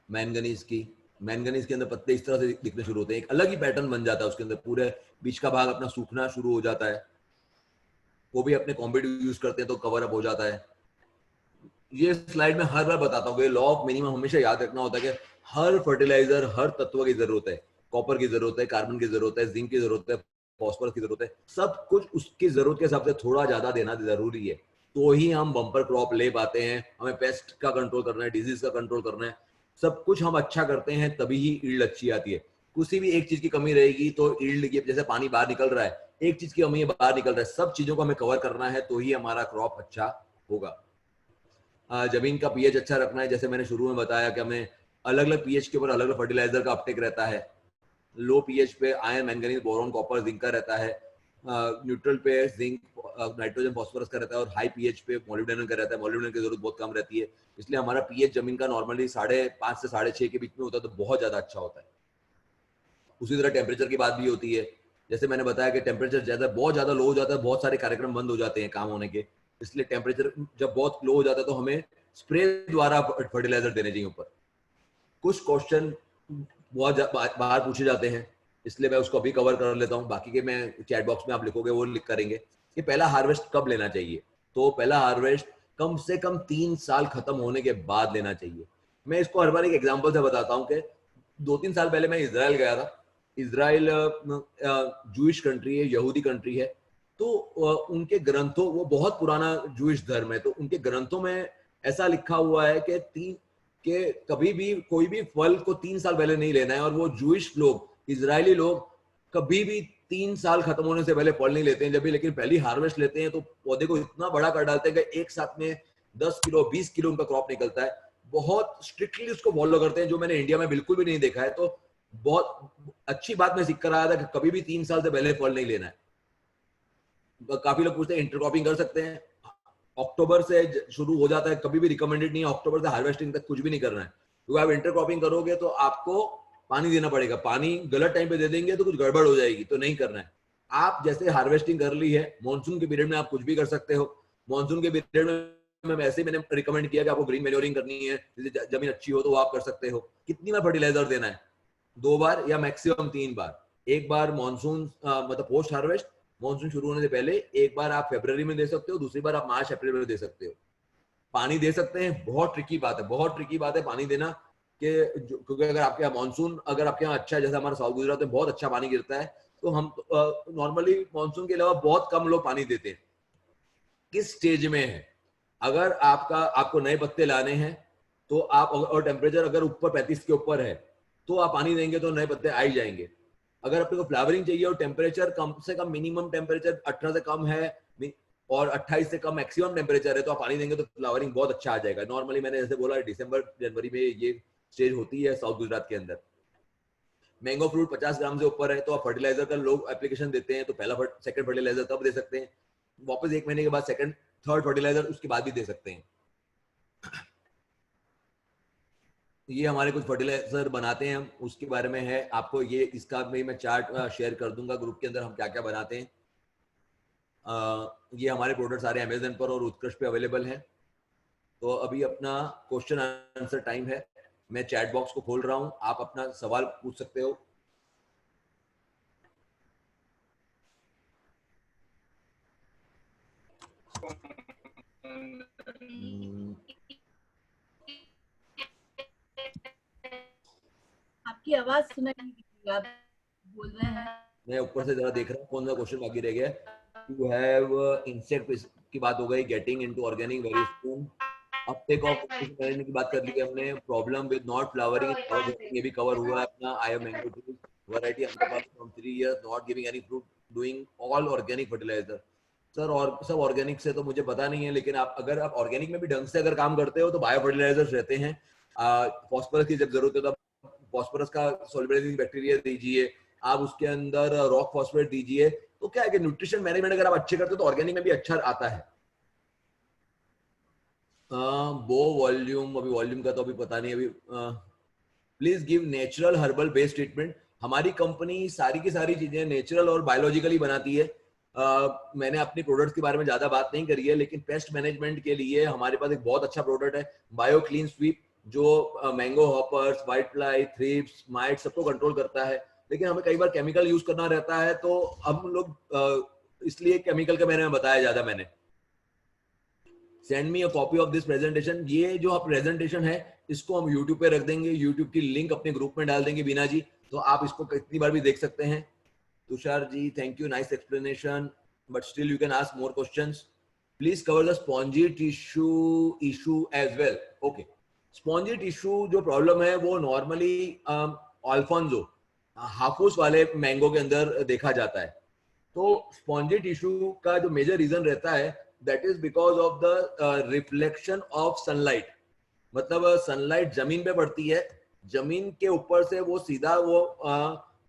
मैंगनीज के अंदर पत्ते इस तरह से दिखने शुरू होते हैं, एक अलग ही पैटर्न बन जाता है उसके अंदर, पूरे बीच का भाग अपना सूखना शुरू हो जाता है। वो भी अपने कॉम्बिनेटिव यूज करते हैं तो कवर अप हो जाता है। ये स्लाइड में हर बार बताता हूँ, लॉ ऑफ मिनिमम हमेशा याद रखना होता है कि हर फर्टिलाइजर हर तत्व की जरूरत है, कॉपर की जरूरत है, कार्बन की जरूरत है, जिंक की जरूरत है, फॉस्फोरस की जरूरत है, सब कुछ उसकी जरूरत के हिसाब से थोड़ा ज्यादा देना जरूरी है, तो ही हम बम्पर क्रॉप ले पाते हैं। हमें पेस्ट का कंट्रोल करना है, डिजीज का कंट्रोल करना है, सब कुछ हम अच्छा करते हैं तभी ही ईल्ड अच्छी आती है। किसी भी एक चीज की कमी रहेगी तो ईल्ड, जैसे पानी बाहर निकल रहा है, एक चीज की कमी है बाहर निकल रहा है, सब चीजों को हमें कवर करना है तो ही हमारा क्रॉप अच्छा होगा। जमीन का पीएच अच्छा रखना है, जैसे मैंने शुरू में बताया कि हमें अलग अलग पीएच के ऊपर अलग अलग फर्टिलाइजर का अपटेक रहता है। लो पीएच पे iron, manganese, boron, copper, zinc का रहता है। न्यूट्रल पे जिंक, नाइट्रोजन, फास्फोरस का रहता है, और हाई पीएच पे मोलिब्डेनम का रहता है। मोलिब्डेनम की जरूरत बहुत कम रहती है, इसलिए हमारा पीएच जमीन का नॉर्मली 5.5 से 6.5 के बीच में होता है, तो बहुत ज्यादा अच्छा होता है। उसी तरह टेम्परेचर की बात भी होती है, जैसे मैंने बताया कि टेम्परेचर ज्यादा बहुत ज्यादा लो हो जाता है, बहुत सारे कार्यक्रम बंद हो जाते हैं काम होने के, इसलिए टेम्परेचर जब बहुत लो हो जाता है तो हमें स्प्रे द्वारा फर्टिलाइजर देने चाहिए ऊपर। कुछ क्वेश्चन बहुत बाहर पूछे जाते हैं, इसलिए मैं उसको अभी कवर कर लेता हूँ, बाकी के मैं चैट बॉक्स में आप लिखोगे वो लिख करेंगे कि पहला हार्वेस्ट कब लेना चाहिए। तो पहला हार्वेस्ट कम से कम 3 साल खत्म होने के बाद लेना चाहिए। मैं इसको हर बार एक एग्जांपल से बताता हूँ कि 2-3 साल पहले मैं इजराइल गया था। इजराइल जूइश कंट्री है, यहूदी कंट्री है, तो उनके ग्रंथों, वो बहुत पुराना जूइश धर्म है, तो उनके ग्रंथों में ऐसा लिखा हुआ है कि कभी भी कोई भी फल को 3 साल पहले नहीं लेना है। और वो जूइश लोग, इजरायली लोग कभी भी 3 साल खत्म होने से पहले फल नहीं लेते हैं। जब भी लेकिन पहली हार्वेस्ट लेते हैं तो पौधे को इतना बड़ा कर डालते हैं कि एक साथ में 10 किलो 20 किलो उनका क्रॉप निकलता है। बहुत स्ट्रिक्टली उसको फॉलो करते हैं, जो मैंने इंडिया में बिल्कुल भी नहीं देखा है। तो बहुत अच्छी बात मैं सीख कर आया था कि कभी भी 3 साल से पहले फल नहीं लेना है। काफी लोग पूछते हैं इंटरक्रॉपिंग कर सकते हैं। अक्टूबर से शुरू हो जाता है, कभी भी रिकमेंडेड नहीं है अक्टूबर से हार्वेस्टिंग तक कुछ भी नहीं करना है, क्योंकि आप इंटरक्रॉपिंग करोगे तो आपको पानी देना पड़ेगा। पानी गलत टाइम पे दे देंगे तो कुछ गड़बड़ हो जाएगी, तो नहीं करना है। आप जैसे हार्वेस्टिंग कर ली है, मानसून के पीरियड में आप कुछ भी कर सकते हो। मानसून के पीरियड में वैसे मैंने रिकमेंड किया कि आपको ग्रीन मैन्योरिंग करनी है, जमीन अच्छी हो तो वो आप कर सकते हो। कितनी बार फर्टिलाइजर देना है? 2 बार या मैक्सिमम 3 बार। एक बार मानसून मतलब पोस्ट हार्वेस्ट, मानसून शुरू होने से पहले एक बार आप फरवरी में दे सकते हो, दूसरी बार आप मार्च अप्रैल में दे सकते हो। पानी दे सकते हैं, बहुत ट्रिकी बात है, बहुत ट्रिकी बात है पानी देना, कि क्योंकि अगर आपके यहाँ मानसून, अगर आपके यहाँ अच्छा है, जैसे हमारा साउथ गुजरात में बहुत अच्छा पानी गिरता है, तो हम नॉर्मली मानसून के अलावा बहुत कम लोग पानी देते हैं। किस स्टेज में है? अगर आपको नए पत्ते लाने हैं तो आप, और टेम्परेचर अगर ऊपर 35 के ऊपर है तो आप पानी देंगे तो नए पत्ते आ ही जाएंगे। अगर आपको फ्लावरिंग चाहिए और टेम्परेचर कम से कम, मिनिमम टेम्परेचर 18 से कम है और 28 से कम मैक्सिमम टेम्परेचर है, तो आप पानी देंगे तो फ्लावरिंग बहुत अच्छा आ जाएगा। नॉर्मली मैंने जैसे बोला दिसंबर जनवरी में ये स्टेज होती है साउथ गुजरात के अंदर। मैंगो फ्रूट 50 ग्राम से ऊपर है तो आप फर्टिलाइजर का लोग एप्लीकेशन देते हैं, तो पहला सेकंड फर्टिलाइजर तब दे सकते हैं, वापस 1 महीने के बाद सेकंड थर्ड फर्टिलाइजर उसके बाद भी दे सकते हैं। ये हमारे कुछ फर्टिलाइजर बनाते हैं हम, उसके बारे में है आपको ये, इसका भी मैं चार्ट शेयर कर दूंगा ग्रुप के अंदर, हम क्या क्या बनाते हैं। ये हमारे प्रोडक्ट सारे अमेजन पर और उत्कृष्ट पे अवेलेबल हैं। तो अभी अपना क्वेश्चन आंसर टाइम है। मैं चैट बॉक्स को खोल रहा हूं, आप अपना सवाल पूछ सकते हो। आपकी आवाज सुनाई नहीं दे रही, आप बोल रहे हैं। मैं ऊपर से जरा देख रहा हूँ कौन सा क्वेश्चन बाकी रह गया। टू हैव इंसेक्ट की बात हो गई, getting into organic very soon, Uptake of management की बात कर ली हमने, प्रॉब्लम विद नॉट फ्लावरिंग ये भी कवर हुआ है अपना। I have mango tree variety under from 3 years not giving any fruit, doing all organic fertiliser. Sir और सब ऑर्गेनिक से तो मुझे पता नहीं है, लेकिन आप अगर आप ऑर्गेनिक में भी ढंग से अगर काम करते हो तो बायो फर्टिलाइजर्स रहते हैं। फॉस्फोरस की जब जरूरत है तो फॉस्फोरस का सोल्युबलाइजिंग बैक्टीरिया दीजिए, आप उसके अंदर रॉक फॉस्फेट दीजिए। तो क्या है कि न्यूट्रिशन मैनेजमेंट अगर आप अच्छे करते हो तो ऑर्गेनिक में भी अच्छा आता है। वो वॉल्यूम, अभी वॉल्यूम का तो अभी पता नहीं। अभी please give natural herbal based treatment. हमारी कंपनी सारी की सारी चीजें नेचुरल और बायोलॉजिकली बनाती है। मैंने अपनी प्रोडक्ट्स के बारे में ज्यादा बात नहीं करी है, लेकिन पेस्ट मैनेजमेंट के लिए हमारे पास एक बहुत अच्छा प्रोडक्ट है, बायो क्लीन स्वीप, जो mango hoppers, white fly, thrips, might सबको कंट्रोल करता है। लेकिन हमें कई बार केमिकल यूज करना रहता है, तो हम लोग इसलिए केमिकल के बारे में बताया ज्यादा मैंने। Send me a copy of this presentation. ये जो आप प्रेजेंटेशन है इसको हम यूट्यूब पे रख देंगे, यूट्यूब की लिंक अपने ग्रुप में डाल देंगे बीना जी, तो आप इसको कितनी बार भी देख सकते हैं। Tushar ji thank you, nice explanation, but still you can ask more questions. Please cover the spongy tissue issue as well. Okay, spongy tissue जो प्रॉब्लम है वो नॉर्मली अल्फोंसो हाफूस वाले मैंगो के अंदर देखा जाता है। तो स्पॉन्जी टिश्यू का जो मेजर रीजन रहता है that is because of the reflection of sunlight. मतलब सनलाइट जमीन पे पड़ती है, जमीन के ऊपर से वो सीधा वो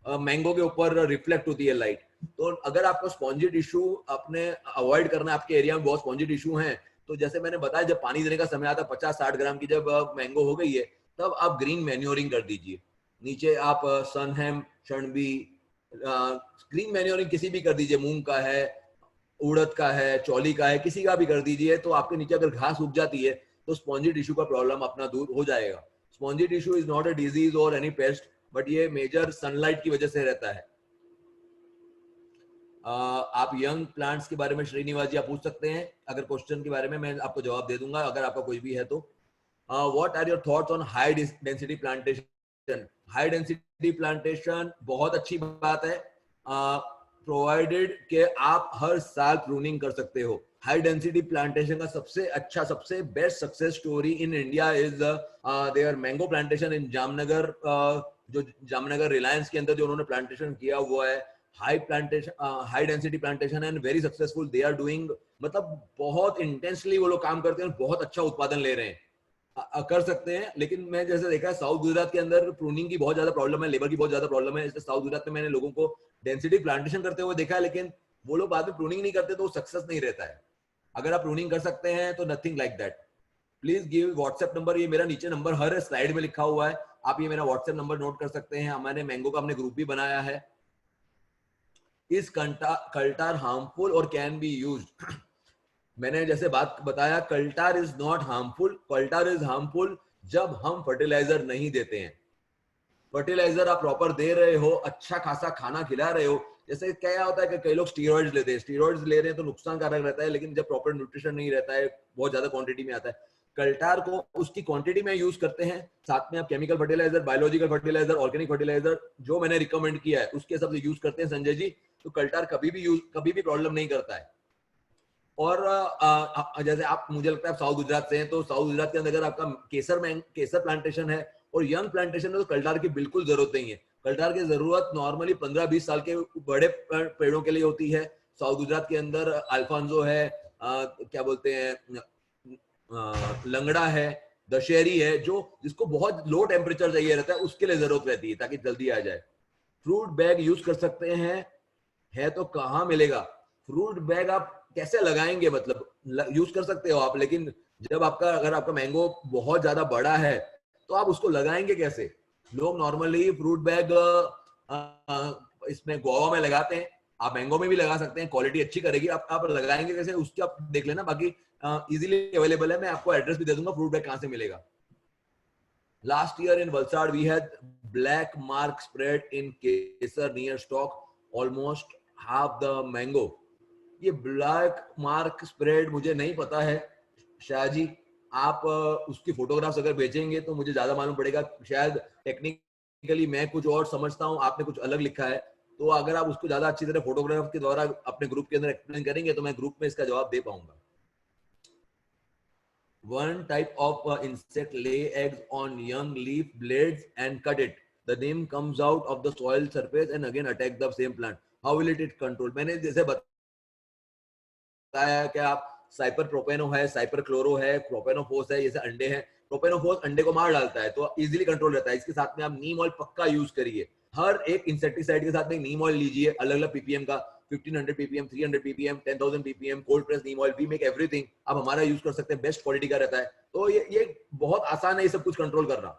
मैंगो के ऊपर रिफ्लेक्ट होती है लाइट। तो अगर आपको स्पॉन्जी टिश्यू अपने अवॉइड करना है, आपके एरिया में बहुत स्पॉन्जी टिश्यू हैं, तो जैसे मैंने बताया जब पानी देने का समय आता है 50-60 ग्राम की जब मैंगो हो गई है, तब आप ग्रीन मैन्योरिंग कर दीजिए। नीचे आप सनहैम, शणबी, ग्रीन मैन्योरिंग किसी भी कर दीजिए, मूंग का है, उड़द का है, चौली का है, किसी का भी कर दीजिए। तो आपके नीचे अगर घास उग जाती है तो स्पॉन्जी टिश्यू का प्रॉब्लम अपना दूर हो जाएगा। Spongy tissue is not a disease और एनी पेस्ट, बट ये मेजर सनलाइट की वजह से रहता है। आप यंग प्लांट्स के बारे में श्रीनिवास जी आप पूछ सकते हैं, अगर क्वेश्चन के बारे में मैं आपको जवाब दे दूंगा अगर आपका कोई भी है तो। What are your thoughts on high density plantation? High density plantation बहुत अच्छी बात है, प्रोवाइडेड कि आप हर साल प्रूनिंग कर सकते हो। हाई डेंसिटी प्लांटेशन का सबसे अच्छा, सबसे best success story in India is there mango plantation in Jamnagar, जो जामनगर रिलायंस के अंदर जो उन्होंने प्लांटेशन किया हुआ है, high plantation, high density plantation and very successful they are doing, मतलब बहुत इंटेंसली वो लोग काम करते हैं, बहुत अच्छा उत्पादन ले रहे हैं। कर सकते हैं, लेकिन मैं जैसे देखा है साउथ गुजरात के अंदर प्रूनिंग की बहुत ज्यादा प्रॉब्लम है, लेबर की बहुत ज्यादा प्रॉब्लम है, इसलिए साउथ गुजरात में मैंने लोगों को डेंसिटी प्लांटेशन करते हुए देखा है, लेकिन वो लोग बाद में प्रूनिंग नहीं करते तो सक्सेस नहीं रहता है। अगर आप प्रूनिंग कर सकते हैं तो nothing like that. Please give WhatsApp number, ये मेरा नीचे नंबर हर स्लाइड में लिखा हुआ है, आप ये मेरा व्हाट्सएप नंबर नोट कर सकते हैं। हमारे मैंगो का हमने ग्रुप भी बनाया है। इज कल्टार हार्मफुल और कैन बी यूज्ड? मैंने जैसे बात बताया, Cultar is not harmful, Cultar is harmful जब हम फर्टिलाइजर नहीं देते हैं। फर्टिलाइजर आप प्रॉपर दे रहे हो, अच्छा खासा खाना खिला रहे हो, जैसे क्या होता है कि कई लोग स्टीरॉइड्स लेते हैं, स्टीरॉइड्स ले रहे हैं तो नुकसानकारक रहता है, लेकिन जब प्रॉपर न्यूट्रिशन नहीं रहता है, बहुत ज्यादा क्वांटिटी में आता है। कल्टार को उसकी क्वांटिटी में यूज करते हैं, साथ में आप chemical fertiliser, biological fertiliser, organic fertiliser जो मैंने रिकमेंड किया है उसके हिसाब से यूज करते हैं संजय जी, तो कल्टार कभी भी प्रॉब्लम नहीं करता है। और जैसे आप, मुझे लगता है आप साउथ गुजरात से हैं, तो साउथ गुजरात के अंदर अगर आपका केसर प्लांटेशन है और यंग प्लांटेशन है तो कल्टार की बिल्कुल जरूरत नहीं है। कल्टार की जरूरत नॉर्मली 15-20 साल के बड़े पेड़ों के लिए होती है। साउथ गुजरात के अंदर अल्फांजो है, क्या बोलते हैं, लंगड़ा है, दशहरी है, जो जिसको बहुत लो टेम्परेचर चाहिए रहता है, उसके लिए जरूरत रहती है ताकि जल्दी आ जाए। फ्रूट बैग यूज कर सकते हैं, है तो कहाँ मिलेगा? फ्रूट बैग आप कैसे लगाएंगे, मतलब यूज कर सकते हो आप, लेकिन जब आपका, अगर आपका मैंगो बहुत ज्यादा बड़ा है तो आप उसको लगाएंगे कैसे? लोग नॉर्मली फ्रूट बैग इसमें गोवा में लगाते हैं, आप मैंगो में भी लगा सकते हैं, क्वालिटी अच्छी करेगी। आप लगाएंगे कैसे उसके आप देख लेना, बाकी इजीली अवेलेबल है, मैं आपको एड्रेस भी दे दूंगा फ्रूट बैग कहाँ से मिलेगा। Last year in Valsad we had black mark spread in Kesar near stock, almost half the mango. ये ब्लैक मार्क स्प्रेड मुझे नहीं पता है शाह जी, आप उसकी फोटोग्राफ्स अगर भेजेंगे तो मुझे ज्यादा मालूम पड़ेगा, शायद टेक्निकली मैं कुछ और समझता हूँ, आपने कुछ अलग लिखा है, तो अगर आप उसको ज्यादा अच्छी तरह फोटोग्राफ के द्वारा अपने ग्रुप के अंदर एक्सप्लेन करेंगे तो मैं ग्रुप में इसका जवाब दे पाऊंगा। One type of insect lay eggs on young leaf blades and cut it. The nymph comes out of the soil surface and again attack the same plant. How will it control? मैंने जैसे बताया कि आप साइपर प्रोपेनो है, साइपर chloro है, प्रोपेनोफोस है, जैसे अंडे हैं, प्रोपेनोफोस अंडे को मार डालता है तो इजीली कंट्रोल रहता है। इसके साथ में आप नीम ऑयल पक्का यूज करिए, हर एक इंसेक्टिसाइड के साथ में नीम ऑयल लीजिए, अलग अलग पीपीएम का, 1500 ppm, 300 ppm, 10,000 ppm, cold press neem oil, we make everything, आप हमारा यूज कर सकते हैं, बेस्ट क्वालिटी का रहता है। तो ये बहुत आसान है ये सब कुछ कंट्रोल करना।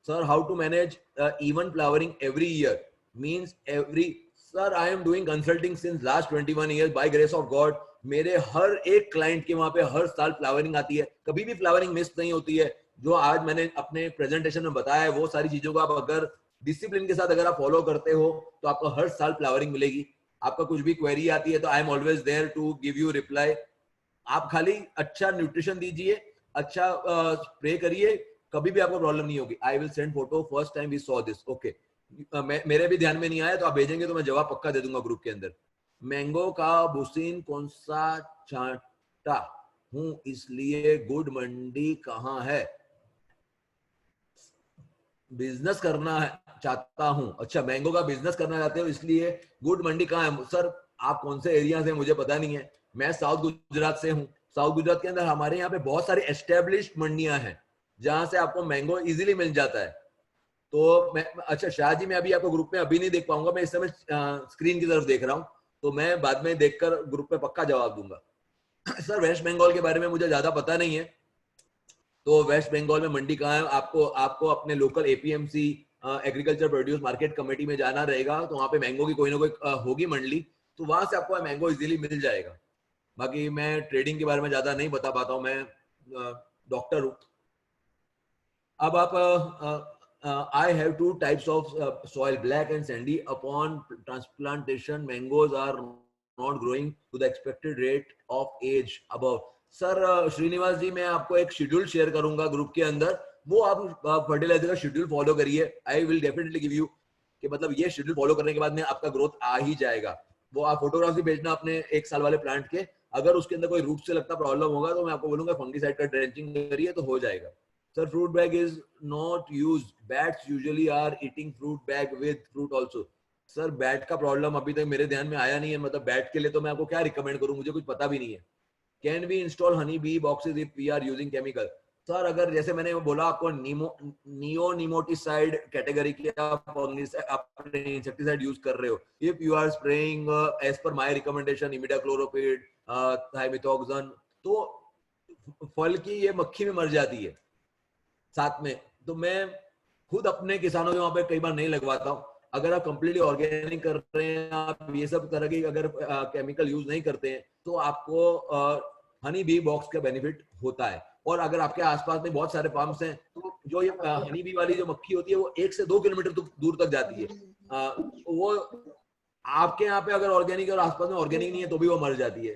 Sir how to manage even flowering every year? Means every, sir I am doing consulting since last 21 years by grace of God. मेरे हर एक क्लाइंट के वहां पे हर साल फ्लावरिंग आती है, कभी भी फ्लावरिंग मिस नहीं होती है। जो आज मैंने अपने प्रेजेंटेशन में बताया है वो सारी चीजों को आप अगर डिसिप्लिन के साथ अगर आप फॉलो करते हो तो आपको हर साल फ्लावरिंग मिलेगी। आपका कुछ भी क्वेरी आती है तो I am always there to give you reply. आप खाली अच्छा न्यूट्रिशन दीजिए, अच्छा स्प्रे करिए, कभी भी आपको प्रॉब्लम नहीं होगी। I will send photo first time we saw this. Okay, मेरे भी ध्यान में नहीं आया तो आप भेजेंगे तो मैं जवाब पक्का दे दूंगा ग्रुप के अंदर। मैंगो का बुसीन कौन सा छांटा हूं इसलिए गुड मंडी कहाँ है? बिजनेस करना है चाहता हूं, अच्छा मैंगो का बिजनेस करना चाहते हो इसलिए गुड मंडी कहाँ है? सर आप कौन से एरिया से मुझे पता नहीं है, मैं साउथ गुजरात से हूँ। साउथ गुजरात के अंदर हमारे यहाँ पे बहुत सारी एस्टेब्लिश्ड मंडियां हैं जहां से आपको मैंगो इजीली मिल जाता है। तो मैं, अच्छा शाह जी, मैं अभी आपको ग्रुप में अभी नहीं देख पाऊंगा, मैं इस समय स्क्रीन की तरफ देख रहा हूँ, तो मैं बाद में देखकर ग्रुप में पक्का जवाब दूंगा। सर वेस्ट बंगाल के बारे में मुझे ज्यादा पता नहीं है, तो वेस्ट बंगाल में मंडी कहाँ है? आपको अपने local APMC agriculture produce market committee में जाना रहेगा, तो वहाँ पे मैंगो की कोई ना कोई होगी मंडली, तो वहां से आपको मैंगो इजीली मिल जाएगा। बाकी मैं ट्रेडिंग के बारे में ज्यादा नहीं बता पाता हूँ, मैं डॉक्टर हूँ। अब आप I have two types of soil, black and sandy. Upon transplantation, mangoes are not growing to the expected rate of age above. Sir Srinivas ji, मैं आपको एक शेड्यूल शेयर करूंगा ग्रुप के अंदर, वो आप फर्टिलाइजर का शेड्यूल फॉलो करिए. I will definitely give you कि मतलब ये शेड्यूल फॉलो करने के बाद में आपका ग्रोथ आ ही जाएगा. वो आप फोटोग्राफ भी भेजना अपने 1 साल वाले प्लांट के. अगर उसके अंदर कोई रूट से लगता प्रॉब्लम होगा तो मैं आपको बोलूंगा फंगीसाइड का ड्रेंचिंग करिए तो हो जाएगा. Sir, fruit bag is not used. Bats usually are eating fruit bag with fruit also. Sir, bat का प्रॉब्लम अभी तक मेरे ध्यान में आया नहीं है. मतलब बैट के लिए तो मैं आपको क्या रिकमेंड करूं, मुझे कुछ पता भी नहीं है. Can we install honey bee boxes if we are using chemical? Sir अगर जैसे मैंने बोला आपको नियोनिमोटिसाइड कैटेगरी के आप इंसेक्टिसाइड यूज कर रहे हो, if you are spraying as per my recommendation imidacloprid, thiamethoxam, तो फल की ये मक्खी में मर जाती है साथ में. तो मैं खुद अपने किसानों के वहां पे कई बार नहीं लगवाता हूँ. अगर आप कंप्लीटली ऑर्गेनिक कर रहे हैं, आप ये सब तरह की अगर केमिकल यूज नहीं करते हैं, तो आपको हनी बी बॉक्स का बेनिफिट होता है. और अगर आपके आसपास में बहुत सारे फार्म्स हैं तो जो ये हनी बी वाली जो मक्खी होती है वो 1 से 2 किलोमीटर दूर तक जाती है. वो आपके यहाँ पे अगर ऑर्गेनिक और आसपास में ऑर्गेनिक नहीं है तो भी वो मर जाती है.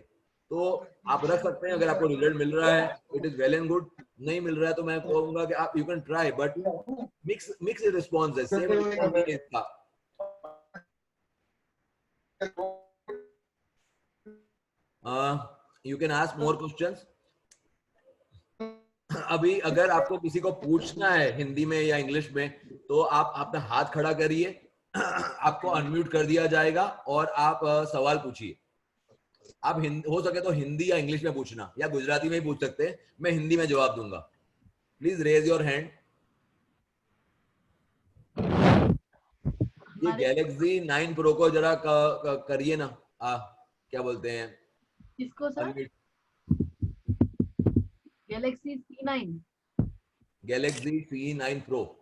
तो आप रख सकते हैं. अगर आपको रिजल्ट मिल रहा है it is well and good. नहीं मिल रहा है तो मैं कहूंगा कि आप you can try, but mix response है. सेम था. You can ask more questions. अभी अगर आपको किसी को पूछना है हिंदी में या इंग्लिश में तो आप अपना हाथ खड़ा करिए, आपको अनम्यूट कर दिया जाएगा और आप सवाल पूछिए. आप हो सके तो हिंदी या इंग्लिश में पूछना या गुजराती में ही पूछ सकते हैं, मैं हिंदी में जवाब दूंगा. Please raise your hand. ये गैलेक्सी 9 प्रो को जरा करिए ना, क्या बोलते हैं किसको sir? Galaxy C9. Galaxy C9 pro.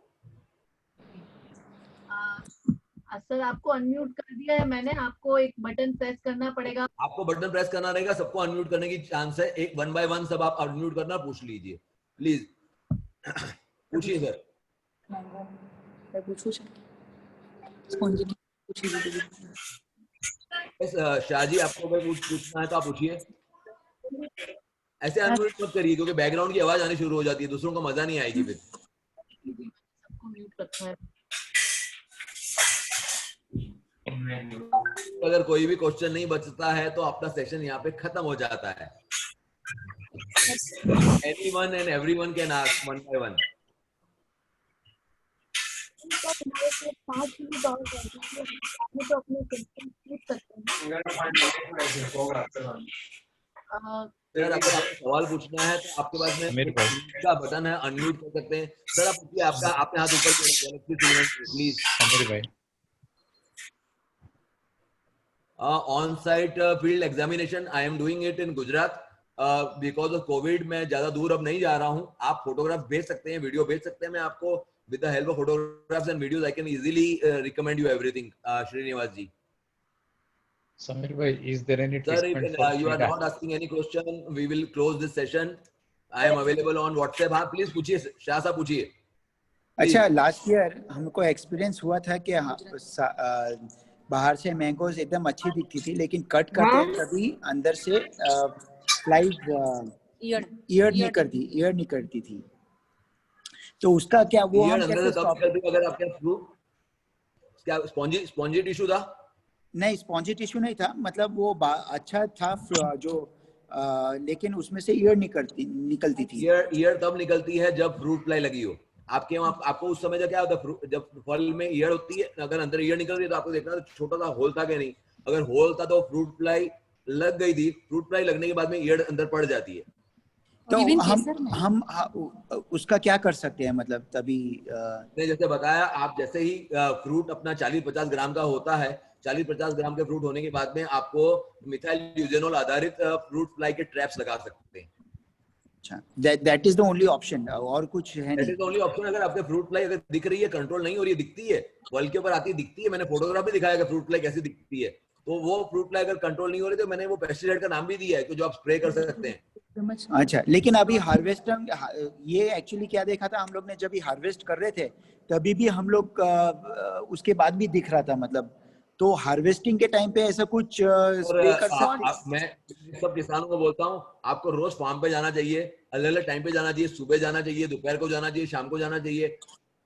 Sir आपको अनम्यूट कर दिया है मैंने, आपको एक बटन प्रेस करना पड़ेगा. आपको बटन प्रेस करना रहेगा. सबको अनम्यूट करने की चांस है. एक 1 बाय 1 सब आप अनम्यूट करना पूछ लीजिए प्लीज. पूछिए सर. शाहजी आपको अगर पूछना है तो आप पूछिए. ऐसे अनम्यूट मत करिए क्योंकि बैकग्राउंड की आवाज आनी शुरू हो जाती है, दूसरों को मजा नहीं आएगी फिर. सबको म्यूट रखा है. अगर कोई भी क्वेश्चन नहीं बचता है तो अपना सेशन यहाँ पे खत्म हो जाता है. Anyone and everyone can ask one by one. Sir अगर आपको सवाल पूछना है तो आपके पास में का बटन है, अनम्यूट कर सकते हैं. सर आप पूछिए, आपका आपने हाथ ऊपर किया प्लीज. समीर भाई. On-site field examination I am doing it in Gujarat because of COVID. मैं ज्यादा दूर अब नहीं जा रहा हूँ. आप फोटोग्राफ भेज सकते हैं, वीडियो भेज सकते हैं. मैं आपको with the help of photographs and videos I can easily recommend you everything. Srinivas ji. Samir bhai, is there any treatment Sir, for you are not asking any question, we will close this session. I am available on WhatsApp. हाँ please पूछिए, शाह साहब पूछिए. अच्छा, last year हमको experience हुआ था कि बाहर से मैंगोज एकदम अच्छी दिखती थी, लेकिन कट करते तभी अंदर से स्लाइड ईयर निकलती थी. तो उसका क्या वो हम अंदर से कब करते? अगर आपके फ्रूट क्या स्पॉन्जी टिश्यू था? नहीं, स्पॉन्जी टिश्यू नहीं था. मतलब वो अच्छा था जो लेकिन उसमें से ईयर निकलती थी. ईयर तब निकलती है जब फ्रूट फ्लाई लगी हो. आपके वहाँ आपको उस समय क्या होता है, जब फल में ईयर होती है, अगर अंदर ईयर निकल रही है तो आपको देखना छोटा सा होल था कि नहीं. अगर होल था तो फ्रूट फ्लाई लग गई थी. फ्रूट फ्लाई लगने के बाद में ईयर अंदर पड़ जाती है. तो हम उसका क्या कर सकते हैं? मतलब तभी जैसे बताया, आप जैसे ही फ्रूट अपना 40-50 ग्राम का होता है, 40-50 ग्राम के फ्रूट होने के बाद में आपको मिथाइल यूजेनोल आधारित फ्रूट फ्लाई के ट्रैप्स लगा सकते हैं. अच्छा, that is the only option. और कुछ है नहीं? That is the only option. अगर आपके फ्रूट फ्लाई अगर दिख रही है, कंट्रोल नहीं हो रही है, दिखती है, बल्कि ऊपर आती दिखती है, मैंने फोटोग्राफ भी दिखाया कि फ्रूट फ्लाई कैसी दिखती है. तो वो फ्रूट फ्लाई अगर कंट्रोल नहीं हो रही तो मैंने वो पेस्टिसाइड का नाम भी दिया है कि जो आप स्प्रे कर सकते हैं. अच्छा, लेकिन अभी हार्वेस्टिंग ये एक्चुअली क्या देखा था हम लोग ने, जब भी हार्वेस्ट कर रहे थे तभी भी हम लोग उसके बाद भी दिख रहा था, मतलब तो हार्वेस्टिंग के टाइम पे ऐसा कुछ स्प्रे कर सकते? मैं सब किसानों को बोलता हूँ, आपको रोज फार्म पे जाना चाहिए, अलग अलग टाइम पे जाना चाहिए, सुबह जाना चाहिए, दोपहर को जाना चाहिए, शाम को जाना चाहिए।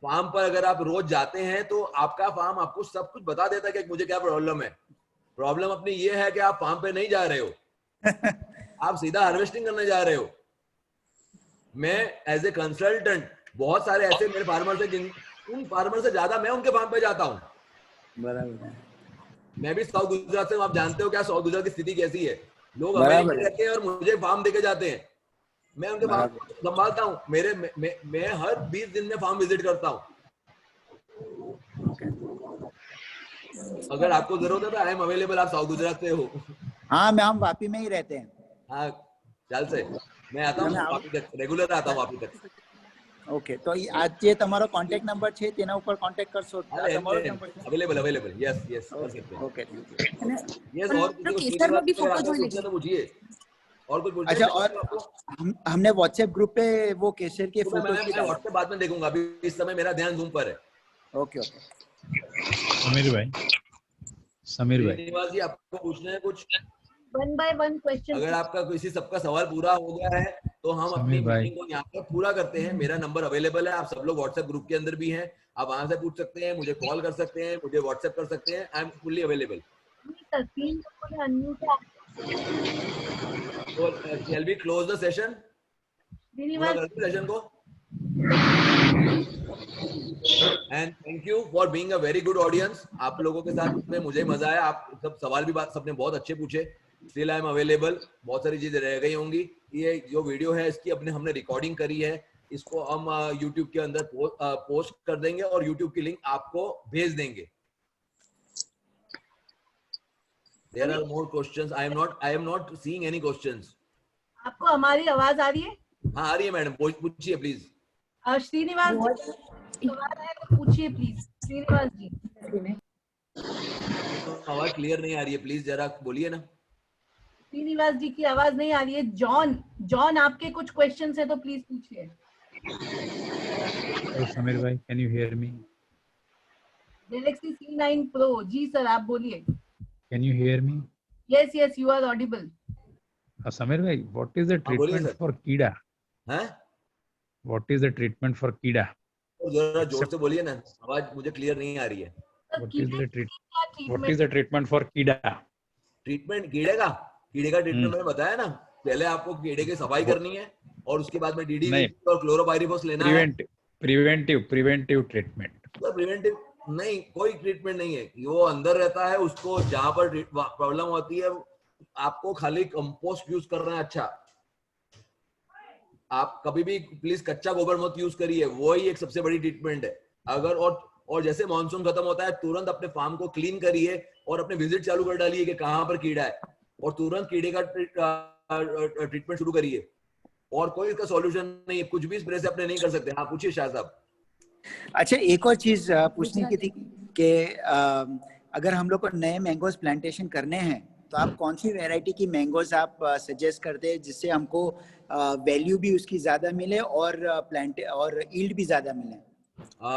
फार्म पर अगर आप रोज जाते हैं तो आपका फार्म आपको सब कुछ बता देता है कि मुझे क्या प्रॉब्लम है। प्रॉब्लम अपनी ये है कि आप फार्म पे नहीं जा रहे हो, आप सीधा हार्वेस्टिंग करने जा रहे हो। मैं एज ए कंसल्टेंट बहुत सारे ऐसे मेरे फार्मर से, उन फार्मर से ज्यादा मैं उनके फार्म पे जाता हूँ। बराबर। मैं भी साउथ गुजरात से हूँ, आप जानते हो क्या साउथ गुजरात की स्थिति कैसी है। लोग बराबर अमेरिका है। रहते हैं और मुझे फार्म देके जाते हैं, मैं उनके फार्म को संभालता हूँ। मैं हर 20 दिन में फार्म विजिट करता हूँ। अगर आपको जरूरत है तो आई एम अवेलेबल। आप साउथ गुजरात से हो? हाँ, हम वापी में ही रहते हैं। हाँ, चाल से मैं आता हूँ वापी तक, रेगुलर आता हूँ वापी तक। ओके, तो आज ये તમારો કોન્ટેક્ટ નંબર છે તેના ઉપર કોન્ટેક્ટ કરશો? આ તમારો નંબર છે? अवेलेबल यस कर सकते हैं। ओके, यस, और किसी को श्रीनिवास अगर आपको पूछना तो पूछिए, और कुछ पूछना अच्छा। है और आपको? हमने व्हाट्सएप ग्रुप पे वो केसर के तो फोटोज भी मैं डाले। व्हाट्सएप बाद में देखूंगा, अभी इस समय मेरा ध्यान जूम पर है। Okay okay. समीर भाई श्रीनिवास जी, आपको पूछना है कुछ? 1 by 1 क्वेश्चन। अगर आपका किसी सबका सवाल पूरा हो गया है तो हम अपनी समीर भाई। मीटिंग को यहाँ पर पूरा करते हैं। मेरा नंबर अवेलेबल है, आप सब लोग व्हाट्सएप ग्रुप के अंदर भी हैं, आप वहां से पूछ सकते हैं, मुझे कॉल कर सकते हैं, मुझे व्हाट्सएप कर सकते हैं। I am fully available. Sir 3 लोगों ने अनम्यूट है। तो shall we close the session? पूरा कर दो सेशन को। And thank you for being a very good audience. आप लोगों के साथ में मुझे मजा आया, आप सब सवाल भी सबने बहुत अच्छे पूछे। Still I am available. बहुत सारी चीजें रह गई होंगी। ये जो वीडियो है इसकी हमने रिकॉर्डिंग करी है, इसको हम यूट्यूब के अंदर पोस्ट कर देंगे और यूट्यूब की लिंक आपको भेज देंगे। There are more questions. I am not seeing any questions. आपको हमारी आवाज आ रही है? हाँ, आ रही है मैडम, पूछिए प्लीज। श्रीनिवास जी सवाल है तो पूछिए प्लीज। श्रीनिवास जी, आवाज क्लियर नहीं आ रही है, प्लीज जरा बोलिए ना। श्रीनिवास जी की आवाज नहीं आ रही है। जॉन आपके कुछ क्वेश्चन है तो प्लीज पूछिए। समीर भाई, can you hear me? Galaxy C9 Pro, जी सर आप बोलिए। Can you hear me? Yes you are audible. Sameer भाई, what is the treatment for कीड़ा? हैं? What is the treatment for कीड़ा? जरा जोर से बोलिए ना, आवाज मुझे क्लियर नहीं आ रही है। What is the treatment for कीड़ा? ट्रीटमेंट कीड़े का ट्रीटमेंट मैंने बताया ना। पहले आपको कीड़े की सफाई करनी है और उसके बाद में DDT और क्लोरोपाइरिफॉस लेना है। Preventive treatment. प्रिवेंटिव नहीं, कोई ट्रीटमेंट नहीं है। वो अंदर रहता है, उसको जहां पर प्रॉब्लम होती है आपको खाली कंपोस्ट यूज करना है। अच्छा, आप कभी भी प्लीज कच्चा गोबर मत यूज करिए, वो ही एक सबसे बड़ी ट्रीटमेंट है। अगर और जैसे मानसून खत्म होता है तुरंत अपने फार्म को क्लीन करिए और अपने विजिट चालू कर डालिए कि कहां पर कीड़ा है, और तुरंत कीड़े का ट्रीटमेंट शुरू करिए। और कोई इसका सॉल्यूशन नहीं है, कुछ भी स्प्रे से अपने नहीं कर सकते। हाँ पूछिए शाह साहब। अच्छा, एक और चीज पूछने की थी कि अगर हम लोग को नए मैंगोज प्लांटेशन करने हैं तो आप कौन सी वैरायटी की मैंगोज आप सजेस्ट करते हैं जिससे हमको वैल्यू भी उसकी ज्यादा मिले और और यील्ड भी ज्यादा मिले?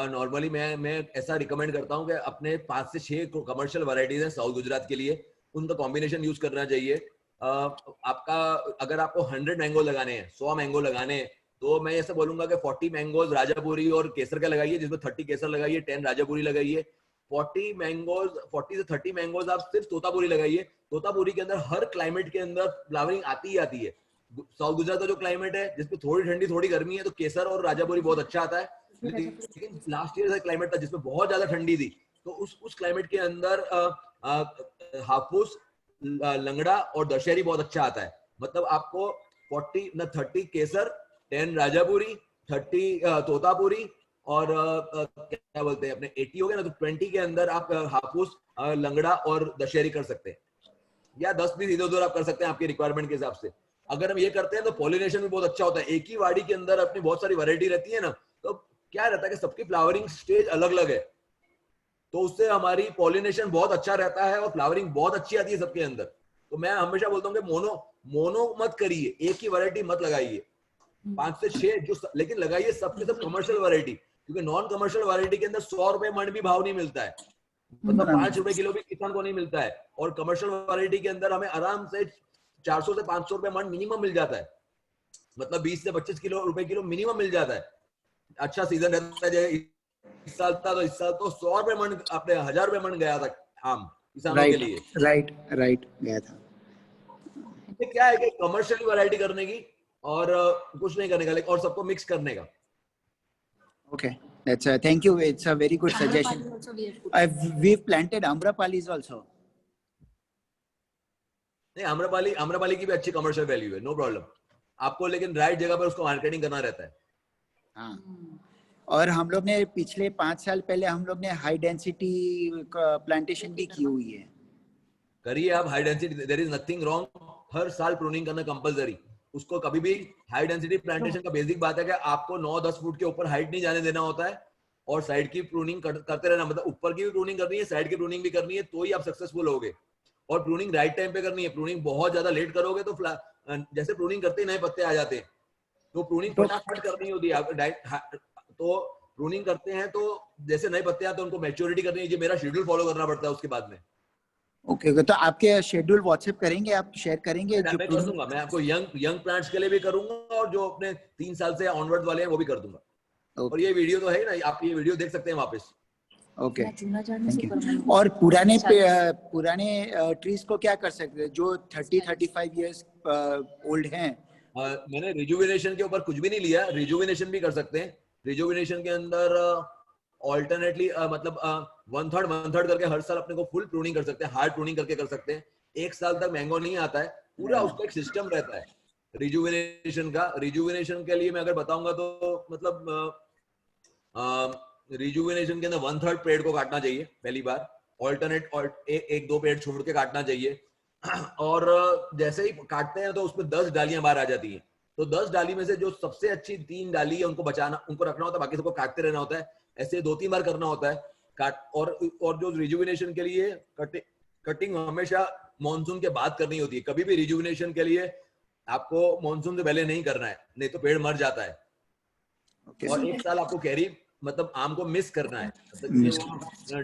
नॉर्मली मैं ऐसा रिकमेंड करता हूं कि अपने 5 से 6 कमर्शियल वैरायटीज हैं साउथ गुजरात के लिए, उनका कॉम्बिनेशन यूज करना चाहिए। आपका अगर आपको 100 मैंगो लगाने हैं, 100 मैंगो लगाने हैं, तो मैं ऐसा बोलूंगा कि 40 मैंगोज राजापुरी और केसर का लगाइए, जिसमें 30 केसर लगाइए, 10 राजापुरी लगाइए। 40 से 30 मैंगोज आप सिर्फ तोतापुरी लगाइए। तोतापुरी के अंदर हर क्लाइमेट के अंदर फ्लावरिंग आती ही आती है। साउथ गुजरात का जो क्लाइमेट है जिसमें थोड़ी ठंडी थोड़ी गर्मी है, तो केसर और राजापुरी बहुत अच्छा आता है। लेकिन लास्ट ईयर का क्लाइमेट था जिसमें बहुत ज्यादा ठंडी थी, तो उस क्लाइमेट के अंदर हाफूस, लंगड़ा और दशहरी बहुत अच्छा आता है। मतलब आपको 30 केसर, 10 राजापुरी, 30 तोतापुरी और क्या बोलते हैं अपने 80 हो गया ना, तो 20 के अंदर आप हाफूस, लंगड़ा और दशहरी कर सकते हैं, या 10 भी इधर उधर आप कर सकते हैं आपकी रिक्वायरमेंट के हिसाब से। अगर हम ये करते हैं तो पॉलिनेशन भी बहुत अच्छा होता है। एक ही वाड़ी के अंदर अपनी बहुत सारी वैरायटी रहती है ना, तो क्या रहता है कि सबकी फ्लावरिंग स्टेज अलग अलग है, तो उससे हमारी पॉलिनेशन बहुत अच्छा रहता है और फ्लावरिंग बहुत अच्छी आती है सबके अंदर। तो मैं हमेशा बोलता हूँ कि मोनो मत करिए, एक ही वैरायटी मत लगाइए, 5 से 6 जो, लेकिन लगाइए सबके सब कमर्शियल वैरायटी, क्योंकि नॉन कमर्शियल वैरायटी के अंदर 100 रुपए मन भी भाव नहीं मिलता है, मतलब 5 रुपए किलो भी किसान को नहीं मिलता है, और कमर्शियल वैरायटी के अंदर हमें आराम से 400 से 500 रुपए मन मिनिमम मिल जाता है, मतलब 20 से 25 रुपए किलो मिनिमम मिल जाता है। अच्छा सीजन रहता है, इस साल था तो इस साल तो 100 रुपए मन, अपने 1000 रुपए मन गया था आम किसानों के लिए। राइट गया था। ये क्या है कि कमर्शियल वैरायटी करने की और कुछ नहीं करने का, और सबको मिक्स करने का। Okay, that's thank you. It's a very good suggestion. We've planted Amrapalis also. नहीं, आम्रपाली की भी अच्छी कमर्शियल वैल्यू है, नो प्रॉब्लम, आपको लेकिन राइट जगह पर उसको मार्केटिंग करना रहता है। हाँ, और हम लोग ने पिछले 5 साल पहले हम लोग ने हाई डेंसिटी प्लांटेशन भी की हुई है। करिए आप high density, there is nothing wrong, हर साल प्रूनिंग करना कंपलसरी। उसको कभी भी हाई डेंसिटी प्लांटेशन का बेसिक बात है कि आपको 9-10 फुट के ऊपर हाइट नहीं जाने देना होता है, और साइड की प्रूनिंग करते रहना, मतलब ऊपर की भी प्रूनिंग करनी है, साइड की प्रूनिंग भी करनी है, तो ही आप सक्सेसफुल होगे। और प्रूनिंग राइट टाइम पे करनी है, प्रूनिंग बहुत ज्यादा लेट करोगे तो जैसे प्रूनिंग करते ही नए पत्ते आ जाते हैं, तो प्रूनिंग फटाफट करनी होती है। तो प्रूनिंग करते हैं तो जैसे नए पत्ते आते हैं उनको मैच्योरिटी करनी है, मेरा शेड्यूल फॉलो करना पड़ता है उसके बाद में। ओके, तो आपके शेड्यूल व्हाट्सएप करेंगे, आप शेयर करेंगे? मैं कर दूंगा, मैं आपको यंग प्लांट्स के लिए भी करूंगा, और जो अपने 3 साल से ऑनवर्ड वाले हैं वो भी कर दूंगा। और ये वीडियो तो है ना, आप ये वीडियो देख सकते हैं वापस। Okay, thank you. और पुराने ट्रीज को क्या कर सकते हैं जो 30-35 इयर्स ओल्ड हैं? मैंने रिजुविनेशन के ऊपर कुछ भी नहीं लिया, रिजुविनेशन भी कर सकते हैं। रिजुविनेशन के अंदर ऑल्टरनेटली मतलब 1/3 करके हर साल अपने को फुल प्रूनिंग कर सकते हैं, हार्ड प्रूनिंग करके कर सकते हैं। 1 साल तक मैंगो नहीं आता है, पूरा उसका एक सिस्टम रहता है रिजुविनेशन का। रिजुविनेशन के लिए मैं अगर बताऊंगा तो मतलब रिजुविनेशन के अंदर 1/3 पेड़ को काटना चाहिए पहली बार, ऑल्टरनेट और 1-2 पेड़ छोड़ के काटना चाहिए। और जैसे ही काटते हैं तो उसमें 10 डालियां बाहर आ जाती हैं, तो 10 डाली में से जो सबसे अच्छी 3 डाली है उनको बचाना, उनको रखना होता है, बाकी सबको काटते रहना होता है। ऐसे 2-3 बार करना होता है काट। और जो रिजुविनेशन के लिए कटिंग हमेशा मॉनसून के बाद करनी होती है, कभी भी रिजुविनेशन के लिए आपको मॉनसून से पहले नहीं करना है, नहीं तो पेड़ मर जाता है। और 1 साल आपको कैरी मतलब आम को मिस करना है,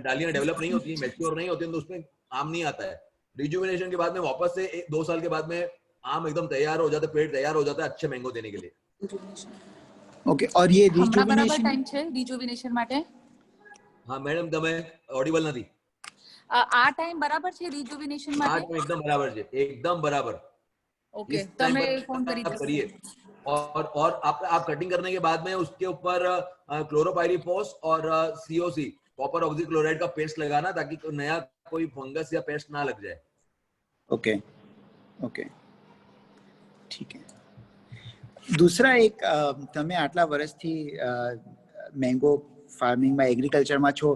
डालियां डेवलप नहीं होती, मैच्योर नहीं होती, तो उसमें आम नहीं आता है। रिजुविनेशन के बाद में वापस से 1-2 साल के बाद में आम एकदम तैयार हो जाता है, पेड़ तैयार हो जाता है अच्छे मैंगो देने के लिए। ओके, और ये હમણાં બરાબર ટાઈમ છે રિજુવિનેશન માટે? हाँ मैडम, તમે ऑडिबल નથી। આ ટાઈમ બરાબર છે રિજુવિનેશન માટે? આ ટાઈમ एकदम बराबर છે, एकदम बराबर। ओके, તમે ફોન કરી करिए। और आप कटिंग करने के बाद में उसके ऊपर क्लोरोपाइरीफॉस और COC कॉपर ऑक्सीक्लोराइड का पेस्ट लगाना, ताकि नया कोई फंगस या पेस्ट ना लग जाए। ओके ओके, ठीक है। दूसरा एक, તમે આટલા વર્ષથી મેંગો ફાર્મિંગમાં એગ્રીકલ્ચરમાં છો,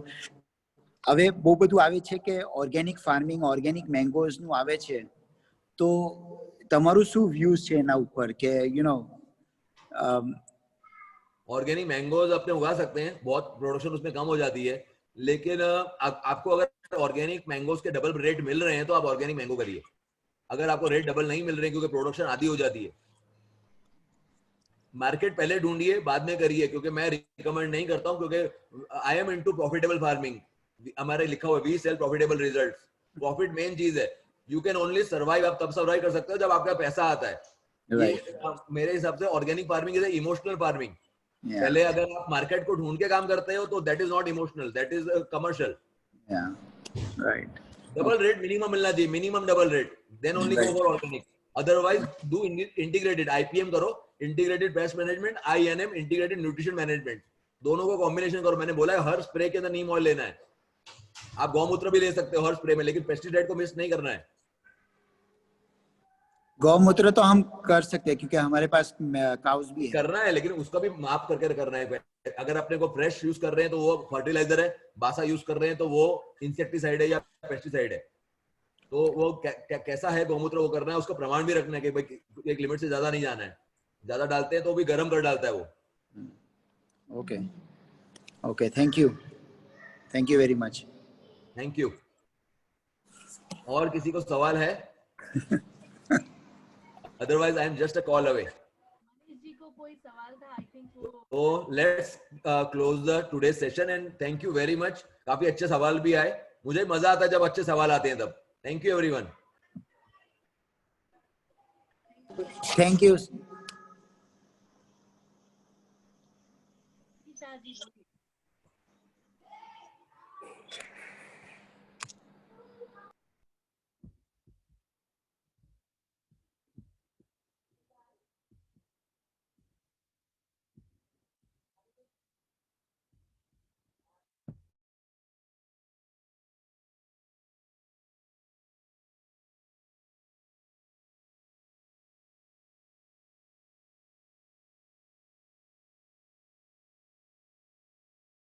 હવે બહુ બધું આવે છે કે ઓર્ગેનિક ફાર્મિંગ, ઓર્ગેનિક મેંગોઝનું આવે છે, તો તમારું શું વ્યૂઝ છે એના ઉપર કે ऑर्गेनिक मैंगोज अपने उगा सकते हैं, बहुत प्रोडक्शन उसमें कम हो जाती है, लेकिन आपको अगर ऑर्गेनिक मैंगोज के डबल रेट मिल रहे हैं तो आप ऑर्गेनिक मैंगो करिए। अगर आपको रेट डबल नहीं मिल रहे क्योंकि प्रोडक्शन आधी हो जाती है, मार्केट पहले ढूंढिए बाद में करिए, क्योंकि मैं रिकमेंड नहीं करता हूं, क्योंकि I am into profitable farming. हमारे लिखा हुआ we sell profitable results. Profit main चीज है। यू कैन ओनली सर्वाइव, आप तब सर्वाइव कर सकते हो जब आपका पैसा आता है। मेरे हिसाब से organic farming is emotional farming. पहले अगर आप मार्केट को ढूंढ के काम करते हो तो that is not emotional, that is commercial. Right, double rate minimum मिलना चाहिए, minimum double rate, then only go for organic. Otherwise do integrated, IPM करो, integrated pest management, INM integrated nutrition management, दोनों को कॉम्बिनेशन करो। मैंने बोला है हर spray के अंदर नीम ऑयल लेना है, आप गौमूत्र भी ले सकते हो हर स्प्रे में, लेकिन पेस्टिसाइड को मिस नहीं करना है। गौमूत्र तो हम कर सकते हैं क्योंकि हमारे पास काउस भी है, करना है, लेकिन उसका भी माप करके करना है। अगर अपने को फ्रेश यूज कर रहे हैं तो वो फर्टिलाइजर है, बासा यूज कर रहे हैं तो वो इंसेक्टिसाइड है या पेस्टिसाइड है, तो वो कैसा है गौमूत्र वो करना है। उसका प्रमाण भी रखना है कि भाई एक लिमिट से ज्यादा नहीं जाना है, ज्यादा डालते हैं तो भी गर्म कर डालता है वो। Okay okay, thank you very much. Thank you. और किसी को सवाल है? Otherwise, I am just a call away. Manish ji को कोई सवाल था, आई थिंक वो So let's close the today's session and thank you very much. काफी अच्छे सवाल भी आए. मुझे मजा आता है जब अच्छे सवाल आते हैं तब. Thank you everyone. Thank you. Shah ji